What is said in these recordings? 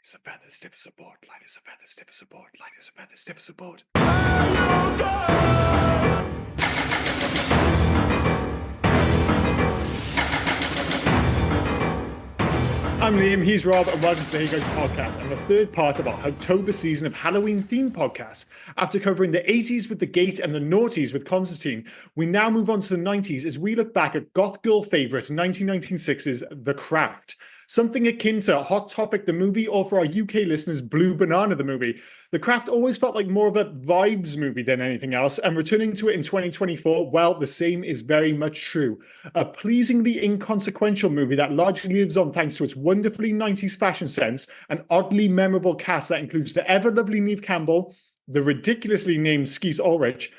as a feather, stiff as a board. Light as a feather, stiff as a board. Light as a feather, stiff as a board. I'm Liam, he's Rob, and welcome to the Hey Guys podcast and the third part of our October season of Halloween themed podcasts. After covering the 80s with The Gate and the noughties with Constantine, we now move on to the 90s as we look back at goth girl favourite 1996's The Craft. Something akin to Hot Topic the movie, or for our UK listeners, Blue Banana the movie. The Craft always felt like more of a vibes movie than anything else, and returning to it in 2024, well, the same is very much true. A pleasingly inconsequential movie that largely lives on thanks to its wonderfully 90s fashion sense, an oddly memorable cast that includes the ever-lovely Neve Campbell, the ridiculously named Skeet Ulrich,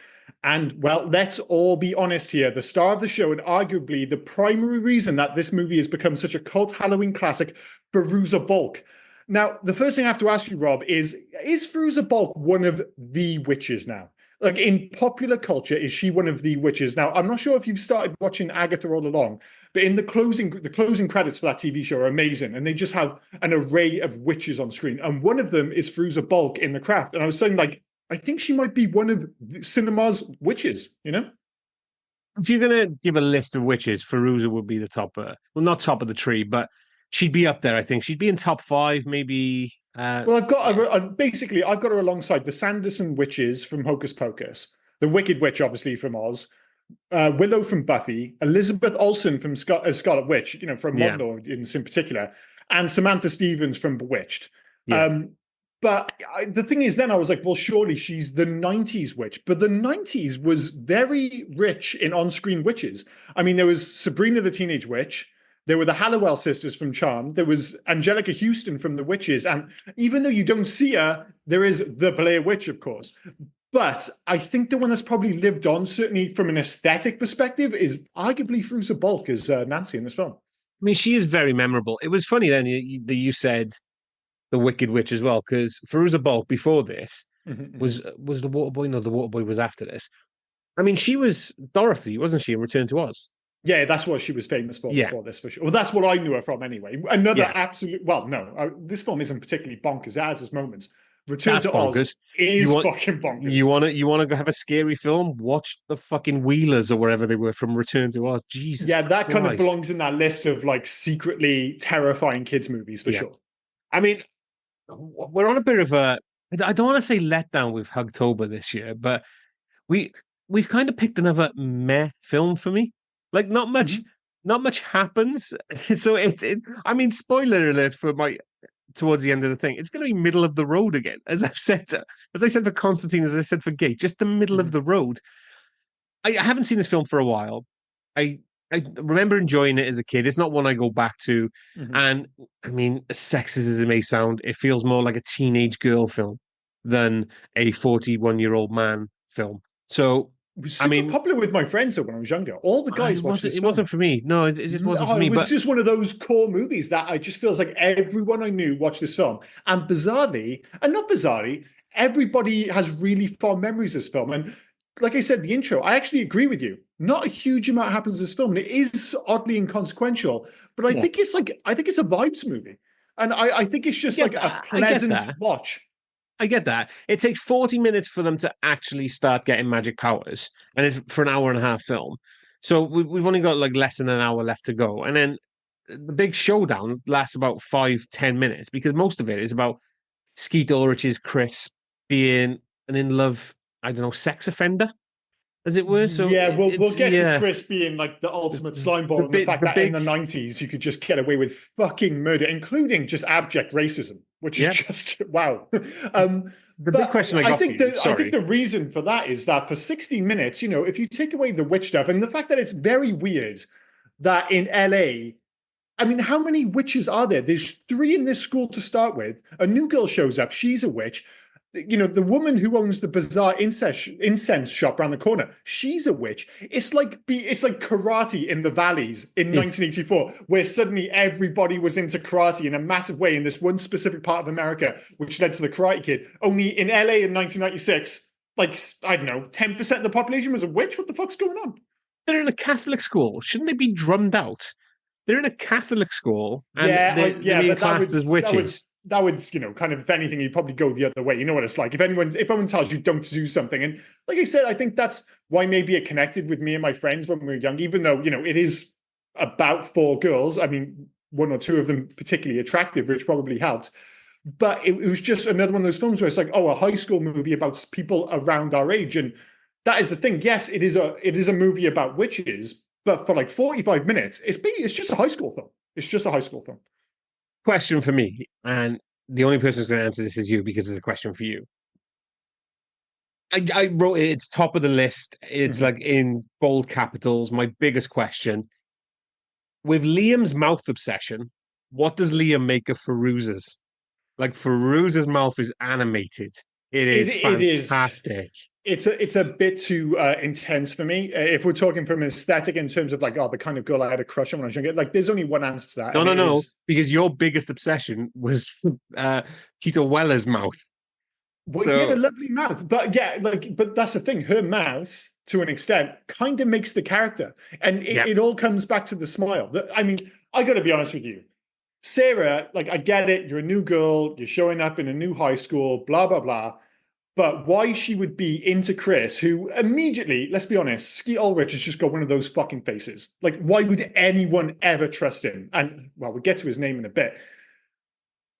and, well, let's all be honest here, the star of the show and arguably the primary reason that this movie has become such a cult Halloween classic, Fairuza Balk. Now, the first thing I have to ask you, Rob, is Fairuza Balk one of the witches now? Like, in popular culture, is she one of the witches? Now, I'm not sure if you've started watching Agatha all along, but in the closing credits for that TV show are amazing, and they just have an array of witches on screen, and one of them is Fairuza Balk in The Craft, and I was saying, like, I think she might be one of cinema's witches, you know? If you're going to give a list of witches, Fairuza would be the top, well, not top of the tree, but she'd be up there, I think. She'd be in top 5, maybe. Well, I've got her, I've got her alongside the Sanderson witches from Hocus Pocus, the Wicked Witch, obviously, from Oz, Willow from Buffy, Elizabeth Olsen from Scarlet Witch, you know, from Modern Law in particular, and Samantha Stevens from Bewitched. Yeah. But the thing is, then I was like, well, surely she's the 90s witch. But the 90s was very rich in on-screen witches. I mean, there was Sabrina the Teenage Witch. There were the Halliwell sisters from Charmed. There was Angelica Houston from The Witches. And even though you don't see her, there is the Blair Witch, of course. But I think the one that's probably lived on, certainly from an aesthetic perspective, is arguably Fairuza Balk as Nancy in this film. I mean, she is very memorable. It was funny then that you said the Wicked Witch as well, because Fairuza Balk before this was the Waterboy. No, the Waterboy was after this. I mean, she was Dorothy, wasn't she, in Return to Oz? Yeah, that's what she was famous for before this, for sure. Well, that's what I knew her from anyway. Another absolute... Well, no, this film isn't particularly bonkers. It has its moments. Return to Oz is fucking bonkers. You want to have a scary film? Watch the fucking Wheelers or wherever they were from Return to Oz. Jesus Yeah, that Christ. kind of belongs in that list of, like, secretly terrifying kids' movies, for sure. I mean, we're on a bit of a... I don't want to say letdown with Hugtober this year, but we've kind of picked another meh film for me. Like, not much happens. So I mean, spoiler alert for towards the end of the thing. It's going to be middle of the road again, as I said for Constantine, as I said for Gate, just the middle of the road. I haven't seen this film for a while. I remember enjoying it as a kid. It's not one I go back to. And I mean, as sexist as it may sound, it feels more like a teenage girl film than a 41-year-old man film. So, it was super popular with my friends when I was younger. All the guys watched this film. It wasn't for me. No, it just wasn't for me. It was just one of those core movies that I just feels like everyone I knew watched this film. And bizarrely, and not bizarrely, everybody has really fond memories of this film. And like I said, the intro, I actually agree with you. Not a huge amount happens in this film. And it is oddly inconsequential. But I think it's a vibes movie. And I think it's just like a pleasant watch. I get that. It takes 40 minutes for them to actually start getting magic powers, and it's for an hour and a half film. So we've only got like less than an hour left to go. And then the big showdown lasts about 5-10 minutes, because most of it is about Skeet Ulrich's Chris being an in love, I don't know, sex offender, as it were. So yeah, we'll get to Chris being like the ultimate slimeball, and the fact that in the 90s you could just get away with fucking murder, including just abject racism, which is just wow. The big question I think the reason for that is that for 60 minutes, you know, if you take away the witch stuff and the fact that it's very weird that in LA, I mean, how many witches are there? There's 3 in this school to start with. A new girl shows up. She's a witch. You know, the woman who owns the bizarre incense shop around the corner, she's a witch. It's like karate in the valleys in 1984, where suddenly everybody was into karate in a massive way in this one specific part of America, which led to the Karate Kid. Only in LA in 1996, like, I don't know, 10% of the population was a witch. What the fuck's going on? They're in a Catholic school. Shouldn't they be drummed out? They're in a Catholic school, and they're being classed as witches. that would, kind of, if anything, you'd probably go the other way. You know what it's like. If anyone tells you don't do something, and like I said, I think that's why maybe it connected with me and my friends when we were young, even though, it is about four girls. I mean, one or two of them particularly attractive, which probably helped. But it was just another one of those films where it's like, oh, a high school movie about people around our age. And that is the thing. Yes, it is a movie about witches, but for like 45 minutes, it's just a high school film. It's just a high school film. Question for me, and the only person who's going to answer this is you because it's a question for you. I wrote it, it's top of the list. It's like in bold capitals. My biggest question with Liam's mouth obsession, what does Liam make of Feruz's? Like Feruz's mouth is animated. It is fantastic. It's a bit too intense for me. If we're talking from an aesthetic in terms of like, the kind of girl I had a crush on when I was younger, like there's only one answer to that. No, because your biggest obsession was Keto Weller's mouth. Well, he had a lovely mouth, but yeah, but that's the thing. Her mouth, to an extent, kind of makes the character, and it all comes back to the smile. I mean, I got to be honest with you, Sarah. Like, I get it. You're a new girl. You're showing up in a new high school. Blah blah blah. But why she would be into Chris, who immediately, let's be honest, Skeet Ulrich has just got one of those fucking faces. Like, why would anyone ever trust him? And well, we'll get to his name in a bit.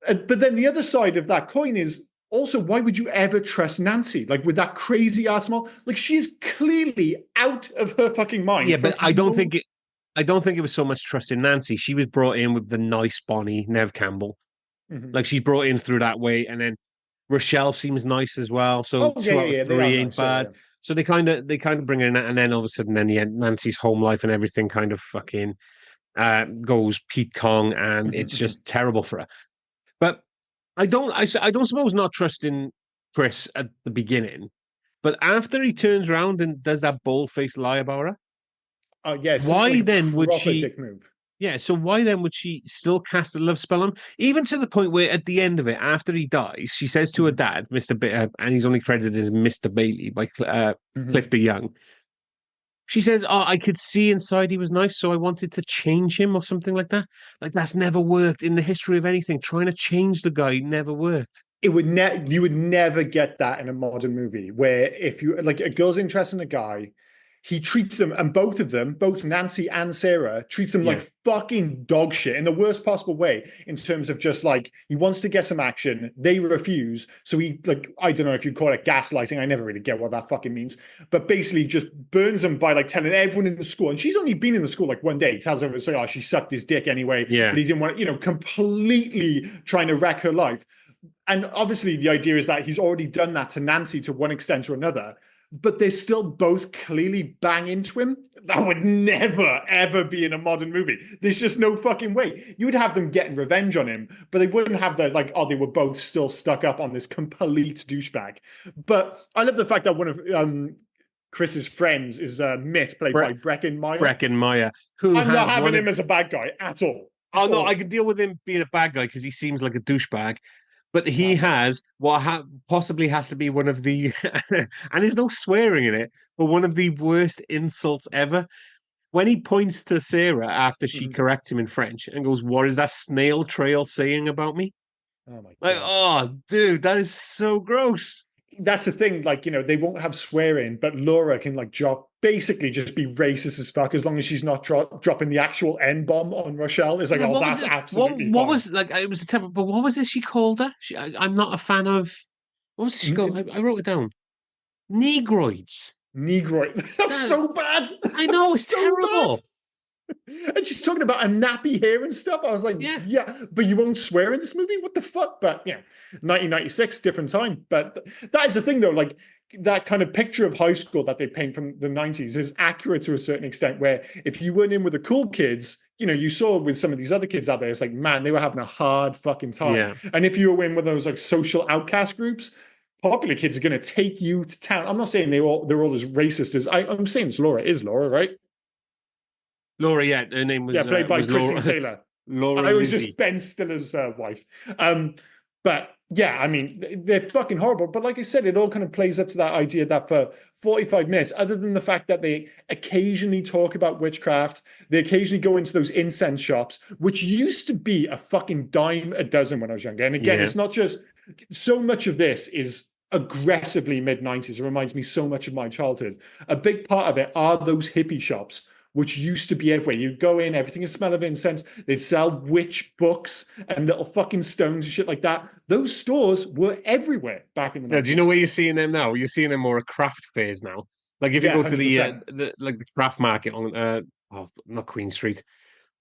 But then the other side of that coin is, also, why would you ever trust Nancy? Like, with that crazy ass smile? Like, she's clearly out of her fucking mind. Yeah, but I don't think it was so much trust in Nancy. She was brought in with the nice Bonnie, Nev Campbell. Like, she's brought in through that way, and then Rochelle seems nice as well. So 2 out of 3 ain't bad. Yeah. So they kind of bring her in, and then all of a sudden, Nancy's home life and everything kind of fucking goes Pete Tong, and it's just terrible for her. But I don't suppose not trusting Chris at the beginning, but after he turns around and does that bold-faced lie about her, yes. Why like then would she? Dick move. Yeah, so why then would she still cast a love spell on him? Even to the point where at the end of it, after he dies, she says to her dad, and he's only credited as Mr. Bailey by Cliff de Young. She says, "Oh, I could see inside he was nice, so I wanted to change him," or something like that. Like, that's never worked in the history of anything. Trying to change the guy never worked. You would never get that in a modern movie where if you like a girl's interested in a guy, he treats them, and both of them, both Nancy and Sarah, treats them like fucking dog shit in the worst possible way, in terms of just like, he wants to get some action, they refuse. So he, like, I don't know if you call it gaslighting, I never really get what that fucking means, but basically just burns them by like telling everyone in the school. And she's only been in the school like one day. He tells everyone, so, she sucked his dick anyway. Yeah. But he didn't want, completely trying to wreck her life. And obviously the idea is that he's already done that to Nancy to one extent or another, but they still both clearly bang into him. That would never, ever be in a modern movie. There's just no fucking way. You would have them getting revenge on him, but they wouldn't have the, like, they were both still stuck up on this complete douchebag. But I love the fact that one of Chris's friends is Mitt, played by Breckin Meyer. Breckin Meyer. I'm not having him as a bad guy at all. No, I could deal with him being a bad guy because he seems like a douchebag. But he has what possibly has to be one of the, and there's no swearing in it, but one of the worst insults ever. When he points to Sarah after she corrects him in French and goes, "What is that snail trail saying about me?" Oh my God. Like, oh, dude, that is so gross. That's the thing, like, they won't have swearing, but Laura can like basically just be racist as fuck as long as she's not dropping the actual N-bomb on Rochelle. It's like, that's absolutely fine. What was, like, it was a terrible, but what was it she called her? I'm not a fan of, what was it she called? I wrote it down. Negroids. Negroid. That's so bad. I know, it's so terrible. Bad. And she's talking about a nappy hair and stuff. I was like, yeah, but you won't swear in this movie? What the fuck? But, 1996, different time. But that is the thing, though. Like, that kind of picture of high school that they paint from the 90s is accurate to a certain extent, where if you weren't in with the cool kids, you saw with some of these other kids out there, it's like, man, they were having a hard fucking time. Yeah. And if you were in with those like social outcast groups, popular kids are going to take you to town. I'm not saying they're all as racist as I'm saying it's Laura. Is Laura, right? Laura, yeah. Her name was played by Kristen Laura. Taylor. Laura I was Lizzie. just Ben Stiller's wife. But yeah, I mean, they're fucking horrible. But like I said, it all kind of plays up to that idea that for 45 minutes, other than the fact that they occasionally talk about witchcraft, they occasionally go into those incense shops, which used to be a fucking dime a dozen when I was younger. And again, Yeah. it's not just so much of this is aggressively mid 90s. It reminds me so much of my childhood. A big part of it are those hippie shops, which used to be everywhere. You'd go in, everything is smell of incense. They'd sell witch books and little fucking stones and shit like that. Those stores were everywhere back in the 90s. Now, do you know where you're seeing them now? You're seeing them more at craft fairs now. Like if you Yeah, go to 100%. the craft market on not Queen Street,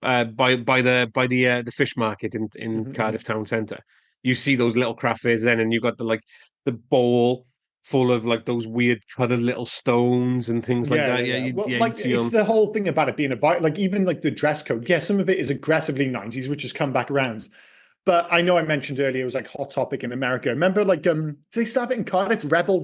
by the fish market in Cardiff Town Centre, you see those little craft fairs then, and you got the bowl full of like those weird colored little stones and things like that. Yeah, Well, you like see it's them. the whole thing about it being like even like the dress code. Yeah, some of it is aggressively 90s, which has come back around. But I know I mentioned earlier it was like Hot Topic in America. Remember, like, did they start it in Cardiff? Rebel?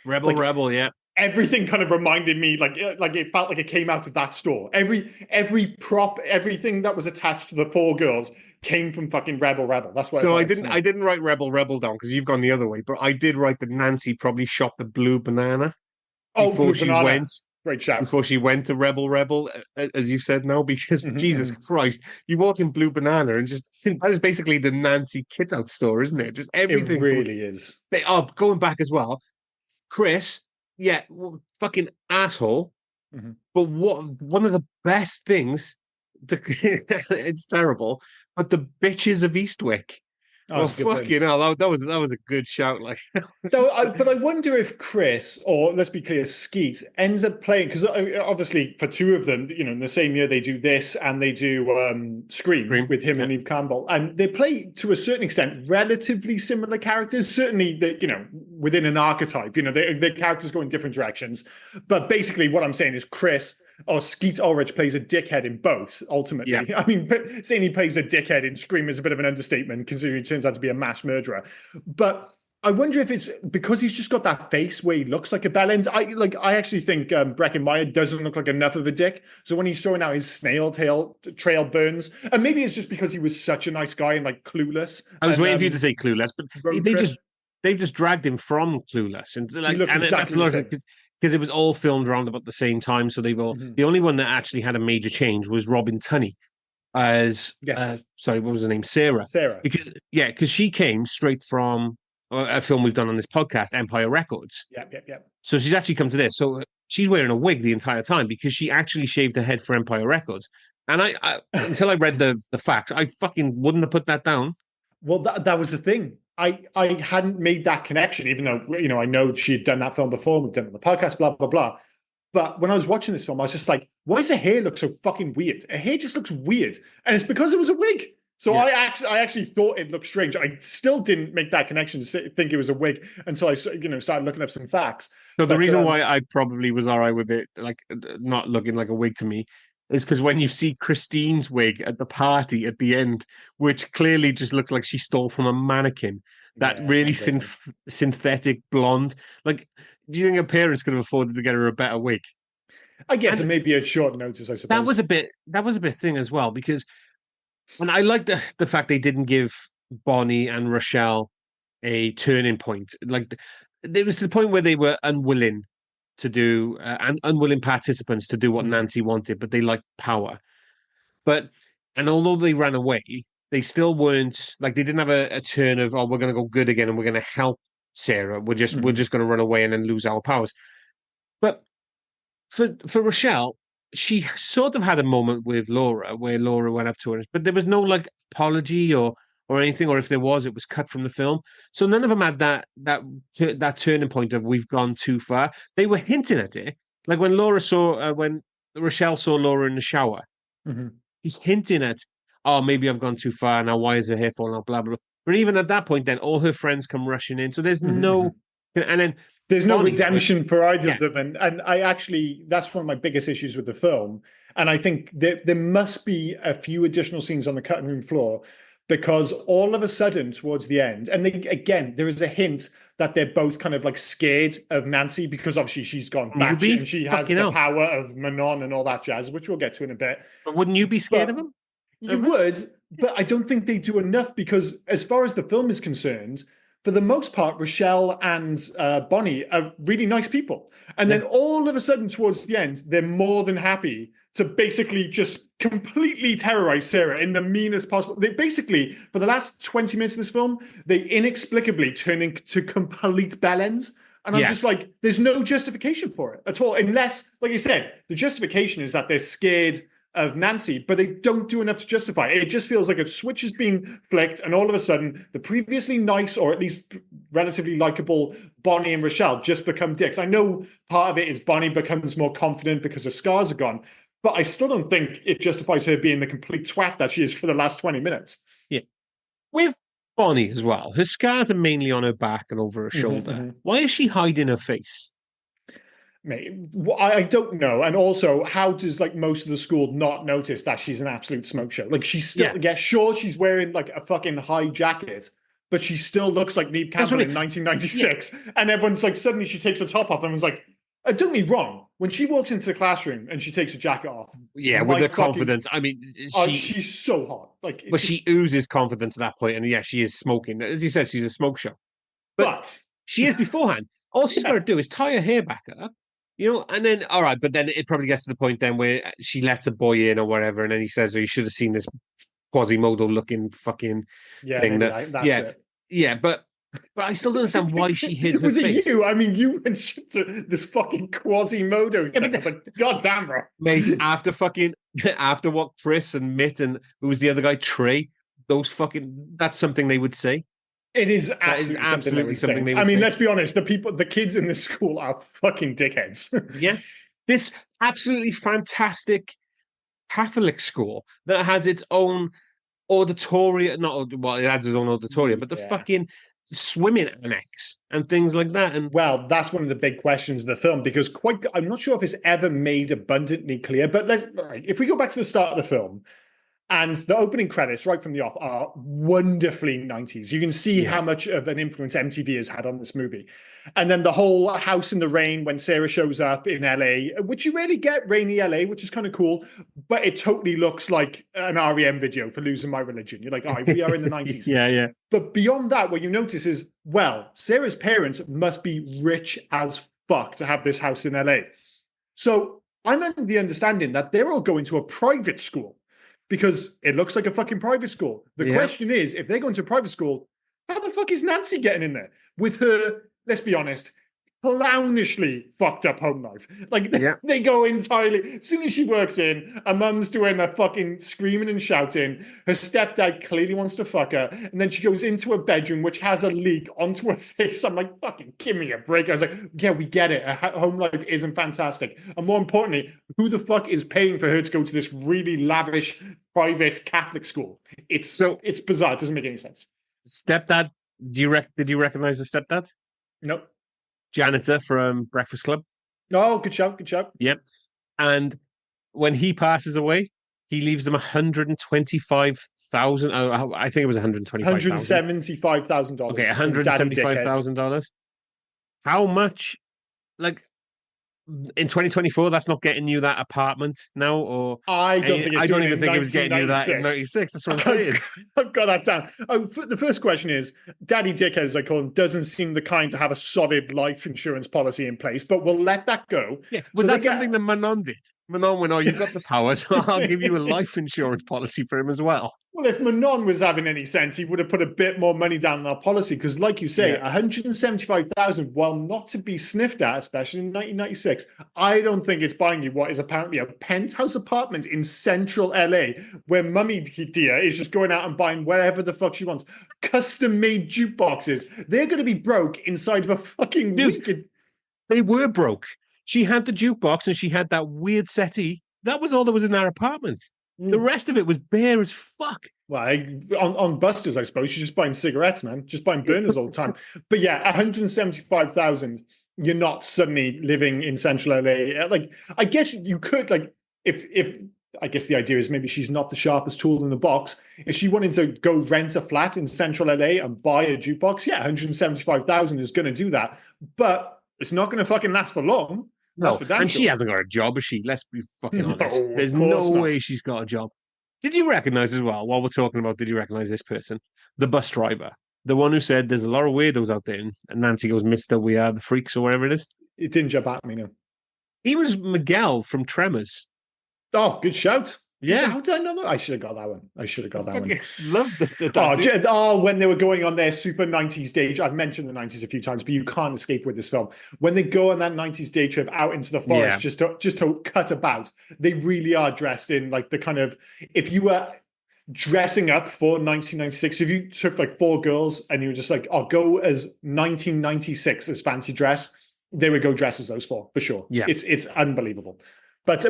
Like Rebel, yeah. everything kind of reminded me, like it felt like it came out of that store. Every prop, everything that was attached to the four girls came from fucking Rebel. That's what So I I thought didn't to I me. didn't write Rebel down because you've gone the other way, but I did write that Nancy probably shopped at Blue Banana Oh, before Blue she Banana. went Great shout. before she went to Rebel, as you said now, because Jesus Christ, you walk in Blue Banana and just that is basically the Nancy kit out store, isn't it? Just It everything from really is. they are going back as well. Chris, yeah, fucking asshole. Mhm. But what one of the best things to, it's terrible, but the bitches of Eastwick. That Well, was a good thing. fucking hell, that was a good shout. Like, So, but I wonder if Chris, or let's be clear, Skeet, ends up playing because obviously for two of them, you know, in the same year they do this and they do Scream Scream, with him yeah. and Eve Campbell, and they play to a certain extent relatively similar characters. Certainly, that you know, within an archetype, you know, their characters go in different directions. But basically, what I'm saying is Chris or Skeet Ulrich plays a dickhead in both, ultimately. Yeah. I mean, saying he plays a dickhead in Scream is a bit of an understatement, considering he turns out to be a mass murderer. But I wonder if it's because he's just got that face where he looks like a bellend. I actually think Breckin Meyer doesn't look like enough of a dick. So when he's throwing out his snail trail burns, and maybe it's just because he was such a nice guy and like Clueless. I was and, waiting for you to say Clueless, but Road they Trip. they've just dragged him from Clueless, and He looks that's exactly the same. because it was all filmed around about the same time. So they've all the only one that actually had a major change was Robin Tunney as Yes. sorry, what was her name? Sarah. Sarah. Because she came straight from a film we've done on this podcast, Empire Records. Yeah. So she's actually come to this. So she's wearing a wig the entire time because she actually shaved her head for Empire Records. And I until I read the facts, I fucking wouldn't have put that down. Well, that was the thing. I hadn't made that connection, even though, you know, I know she had done that film before. We've done it on the podcast, blah, blah, blah. But when I was watching this film, I was just like, why does her hair look so fucking weird? Her hair just looks weird. And it's because it was a wig. So Yeah. I actually thought it looked strange. I still didn't make that connection to think it was a wig until I, you know, started looking up some facts. So the But, reason why I probably was all right with it, like not looking like a wig to me, is because when you see Christine's wig at the party at the end, which clearly just looks like she stole from a mannequin, that Yeah, really it's not great. synthetic blonde. Like, do you think her parents could have afforded to get her a better wig? I guess it And may be a short notice, I that suppose. was a bit thing as well, because and I like the fact they didn't give Bonnie and Rochelle a turning point. Like there was the point where they were unwilling to do and unwilling participants to do what Nancy wanted, but they liked power. But and although they ran away, they still weren't like they didn't have a turn of, oh, we're gonna go good again and we're gonna help Sarah. We're just gonna run away and then lose our powers. But for Rochelle, she sort of had a moment with Laura where Laura went up to her, but there was no like apology or anything, or if there was, it was cut from the film. So none of them had that turning point of we've gone too far. They were hinting at it, like when Rochelle saw Laura in the shower. He's hinting at, oh, maybe I've gone too far now. Why is her hair falling out? Blah blah. But even at that point, then all her friends come rushing in. So there's no, and then there's no Bonnie's redemption for either yeah. of them, and I actually that's one of my biggest issues with the film, and I think there must be a few additional scenes on the cutting room floor because all of a sudden towards the end, and again there is a hint that they're both kind of like scared of Nancy because obviously she's gone back and she has the power of Manon and all that jazz, which we'll get to in a bit. But wouldn't you be scared of him? You would, but I don't think they do enough because, as far as the film is concerned, for the most part, Rochelle and Bonnie are really nice people. And then all of a sudden, towards the end, they're more than happy to basically just completely terrorize Sarah in the meanest possible. They basically, for the last 20 minutes of this film, they inexplicably turn into complete bellends. And I'm just like, there's no justification for it at all. Unless, like you said, the justification is that they're scared of Nancy, but they don't do enough to justify it. It just feels like a switch is being flicked, and all of a sudden, the previously nice, or at least relatively likable, Bonnie and Rochelle just become dicks. I know part of it is Bonnie becomes more confident because her scars are gone, but I still don't think it justifies her being the complete twat that she is for the last 20 minutes. Yeah. With Bonnie as well, her scars are mainly on her back and over her shoulder. Why is she hiding her face? Mate, I don't know. And also, how does like most of the school not notice that she's an absolute smoke show? Like, she's still, sure, she's wearing like a fucking high jacket, but she still looks like Neve Campbell in 1996. Yeah. And everyone's like, suddenly she takes her top off and was like, don't get me wrong, when she walks into the classroom and she takes her jacket off. Yeah, with her confidence. I mean, she's so hot. Like, but she oozes confidence at that point. And yeah, she is smoking. As you said, she's a smoke show. But she is beforehand. All she's got to do is tie her hair back up. You know, and then, all right, but then it probably gets to the point then where she lets a boy in or whatever, and then he says, oh, you should have seen this Quasimodo-looking fucking thing. That's it. Yeah, but I still don't understand why she hid her face. Was it you? I mean, you went to this fucking Quasimodo thing. It's like, God damn, bro. Mate, after what Chris and Mitt and who was the other guy, Trey, that's something they would say. It is absolutely something they would say. I mean, let's be honest, the kids in this school are fucking dickheads. Yeah. This absolutely fantastic Catholic school that has its own auditorium, it has its own auditorium, but the fucking swimming annex and things like that. And well, that's one of the big questions of the film, because I'm not sure if it's ever made abundantly clear, but if we go back to the start of the film, and the opening credits right from the off are wonderfully 90s. You can see how much of an influence MTV has had on this movie. And then the whole house in the rain when Sarah shows up in LA, which you rarely get rainy LA, which is kind of cool, but it totally looks like an REM video for Losing My Religion. You're like, all right, we are in the 90s. Yeah. But beyond that, what you notice is, well, Sarah's parents must be rich as fuck to have this house in LA. So I'm under the understanding that they're all going to a private school, because it looks like a fucking private school. The question is, if they're going to a private school, how the fuck is Nancy getting in there with her, let's be honest, clownishly fucked up home life? Like, they go entirely, as soon as she works in, her mum's doing a fucking screaming and shouting, her stepdad clearly wants to fuck her, and then she goes into a bedroom which has a leak onto her face. I'm like, fucking give me a break. I was like, yeah, we get it. Her home life isn't fantastic. And more importantly, who the fuck is paying for her to go to this really lavish private Catholic school? It's bizarre. It doesn't make any sense. Stepdad, did you recognize the stepdad? Nope. Janitor from Breakfast Club. Oh, good shout. Yep. And when he passes away, he leaves them 125,000. I think it was 125,000. $175,000. Okay, $175,000. How much? Like, in 2024, that's not getting you that apartment now, or I don't even think it was getting you that in 96. That's what I'm saying. I've got that down. The first question is, Daddy Dickhead, as I call him, doesn't seem the kind to have a solid life insurance policy in place, but we'll let that go. Yeah, was that something that Manon did? Manon went, oh, you've got the power, so I'll give you a life insurance policy for him as well. Well, if Manon was having any sense, he would have put a bit more money down on that policy, because like you say, 175,000, while not to be sniffed at, especially in 1996, I don't think it's buying you what is apparently a penthouse apartment in central LA, where Mummy Dia is just going out and buying wherever the fuck she wants. Custom-made jukeboxes. They're going to be broke inside of a fucking wicked... They were broke. She had the jukebox and she had that weird settee. That was all that was in our apartment. The rest of it was bare as fuck. Well, on Busters, I suppose, she's just buying cigarettes, man. Just buying burners all the time. But yeah, 175,000, you're not suddenly living in central LA. Like, I guess you could, like, if I guess the idea is maybe she's not the sharpest tool in the box. If she wanted to go rent a flat in central LA and buy a jukebox, 175,000 is going to do that. But it's not going to fucking last for long. No, and she hasn't got a job, is she? Let's be fucking honest. There's no way she's got a job. Did you recognize as well, while we're talking about, did you recognize this person? The bus driver. The one who said there's a lot of weirdos out there. And Nancy goes, Mister, we are the freaks, or whatever it is. It didn't jump at me, no. He was Miguel from Tremors. Oh, good shout. Yeah. How did I know that? I should have got that one. Loved it. When they were going on their super 90s day trip, I've mentioned the 90s a few times, but you can't escape with this film. When they go on that 90s day trip out into the forest just to cut about, they really are dressed in like the kind of, if you were dressing up for 1996, if you took like 4 girls and you were just like, oh, go as 1996 as fancy dress, they would go dress as those 4 for sure. Yeah. It's unbelievable. But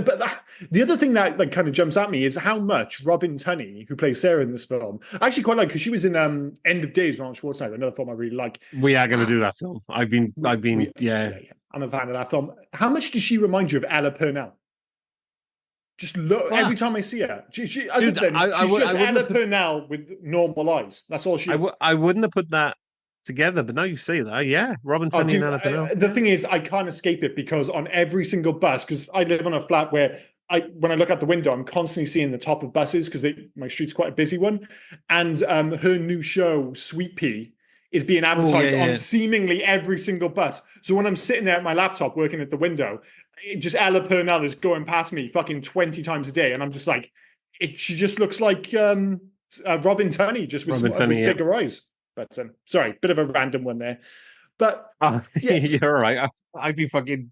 the other thing that like kind of jumps at me is how much Robin Tunney, who plays Sarah in this film, I actually quite like, because she was in End of Days with Arnold Schwarzenegger, another film I really like. We are going to do that film. I've been, yeah. I'm a fan of that film. How much does she remind you of Ella Purnell? Just look every time I see her. She's just Ella Purnell with normal eyes. That's all she is. I wouldn't have put that together, but now you say that, yeah, Robin Tunney and Ella Purnell. The thing is, I can't escape it, because on every single bus, because I live on a flat where when I look out the window, I'm constantly seeing the top of buses, because my street's quite a busy one, and her new show, Sweet Pea, is being advertised on seemingly every single bus. So when I'm sitting there at my laptop working at the window, Ella Purnell is going past me fucking 20 times a day, and I'm just like, she just looks like Robin Tunney, just with bigger eyes. But sorry, bit of a random one there. But you're all right. I'd be fucking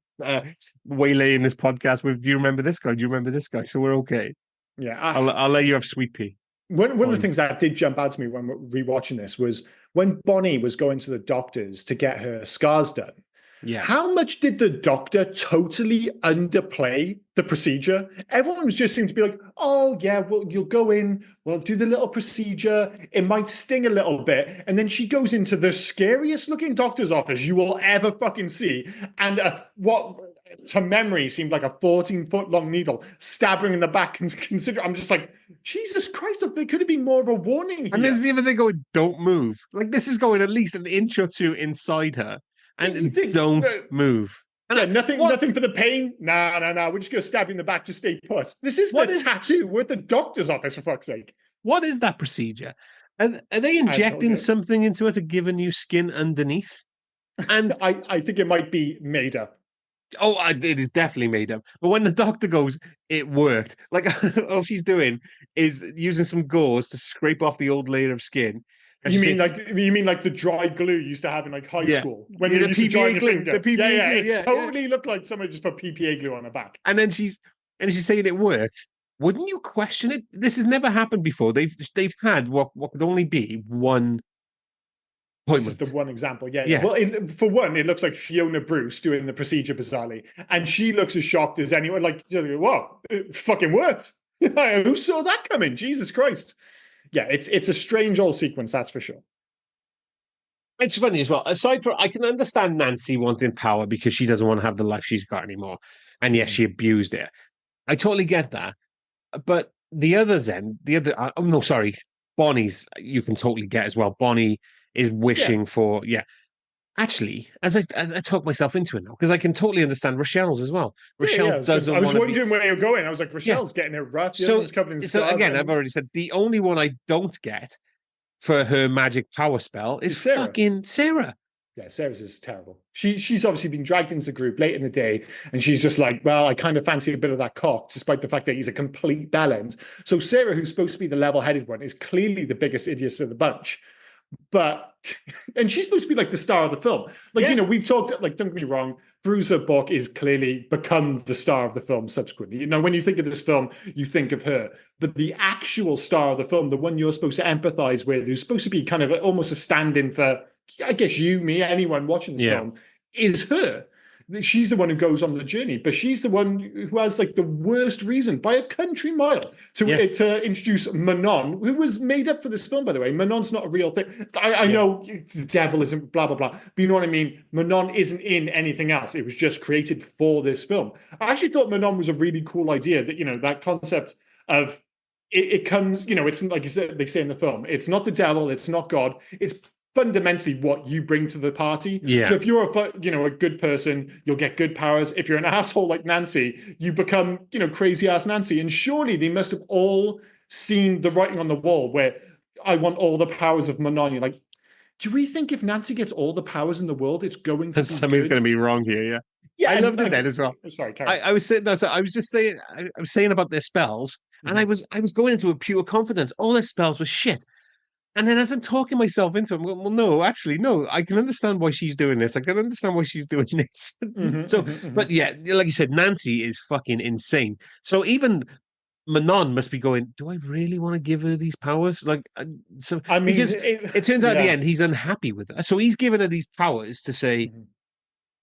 waylaying this podcast with, do you remember this guy? Do you remember this guy? So we're okay. Yeah. I'll let you have Sweet Pea. One of the things that did jump out to me when we're rewatching this was when Bonnie was going to the doctors to get her scars done. Yeah. How much did the doctor totally underplay the procedure? Everyone just seemed to be like, oh, yeah, well, you'll go in, we'll do the little procedure. It might sting a little bit. And then she goes into the scariest looking doctor's office you will ever fucking see. And what to memory seemed like a 14-foot long needle stabbing in the back. And I'm just like, Jesus Christ, look, there could have been more of a warning here. And there's even they going, don't move. Like, this is going at least an inch or 2 inside her. And don't move. And nothing for the pain. No. We're just going to stab you in the back. Just stay put. This is the tattoo. We're at the doctor's office, for fuck's sake. What is that procedure? Are they injecting something into her to give a new skin underneath? And I think it might be made up. Oh, it is definitely made up. But when the doctor goes, it worked. Like, all she's doing is using some gauze to scrape off the old layer of skin. You mean like the dry glue you used to have in like high school when you used to dry your finger? The PPA glue. It totally looked like somebody just put PPA glue on her back. And then she's saying it worked. Wouldn't you question it? This has never happened before. They've had what could only be one appointment. This is the one example. Yeah. Well, for one, it looks like Fiona Bruce doing the procedure bizarrely, and she looks as shocked as anyone. Like, whoa, it fucking worked. Who saw that coming? Jesus Christ. Yeah, it's a strange old sequence, that's for sure. It's funny as well. Aside from, I can understand Nancy wanting power because she doesn't want to have the life she's got anymore. And yes, she abused it. I totally get that. But the others then, Bonnie's, you can totally get as well. Bonnie is wishing for, Actually, as I talk myself into it now, because I can totally understand Rochelle's as well. Rochelle doesn't. I was wondering where you're going. I was like, Rochelle's getting it rough. So again, I've already said the only one I don't get for her magic power spell is fucking Sarah. Yeah, Sarah's is terrible. She's obviously been dragged into the group late in the day, and she's just like, well, I kind of fancy a bit of that cock, despite the fact that he's a complete bellend. So Sarah, who's supposed to be the level-headed one, is clearly the biggest idiot of the bunch. And she's supposed to be like the star of the film. We've talked, like, don't get me wrong, Veruza Balk is clearly become the star of the film subsequently. When you think of this film, you think of her. But the actual star of the film, the one you're supposed to empathize with, who's supposed to be kind of almost a stand-in for, I guess, you, me, anyone watching this film, is her. She's the one who goes on the journey, but she's the one who has like the worst reason by a country mile to introduce Manon, who was made up for this film, by the way. Manon's not a real thing. I know the devil isn't blah, blah, blah, but you know what I mean? Manon isn't in anything else. It was just created for this film. I actually thought Manon was a really cool idea, that, that concept of it comes, it's like you said, they say in the film, it's not the devil, it's not God, it's fundamentally what you bring to the party. Yeah. So if you're a good person, you'll get good powers. If you're an asshole like Nancy, you become, crazy ass Nancy. And surely they must have all seen the writing on the wall where I want all the powers of Manon. You're like, do we think if Nancy gets all the powers in the world, it's going to be Something's good? going to be wrong here. Yeah, Yeah, I and loved it then as well. sorry, Karen. I was saying no, so I was just saying I was saying about their spells, and I was going into a pure confidence. All their spells were shit. And then as I'm talking myself into it, I'm going, well, no, actually, no, I can understand why she's doing this. I can understand why she's doing this. So, but yeah, like you said, Nancy is fucking insane. So even Manon must be going, do I really want to give her these powers? Like, so I mean, because it turns out at the end he's unhappy with her. So he's given her these powers to say,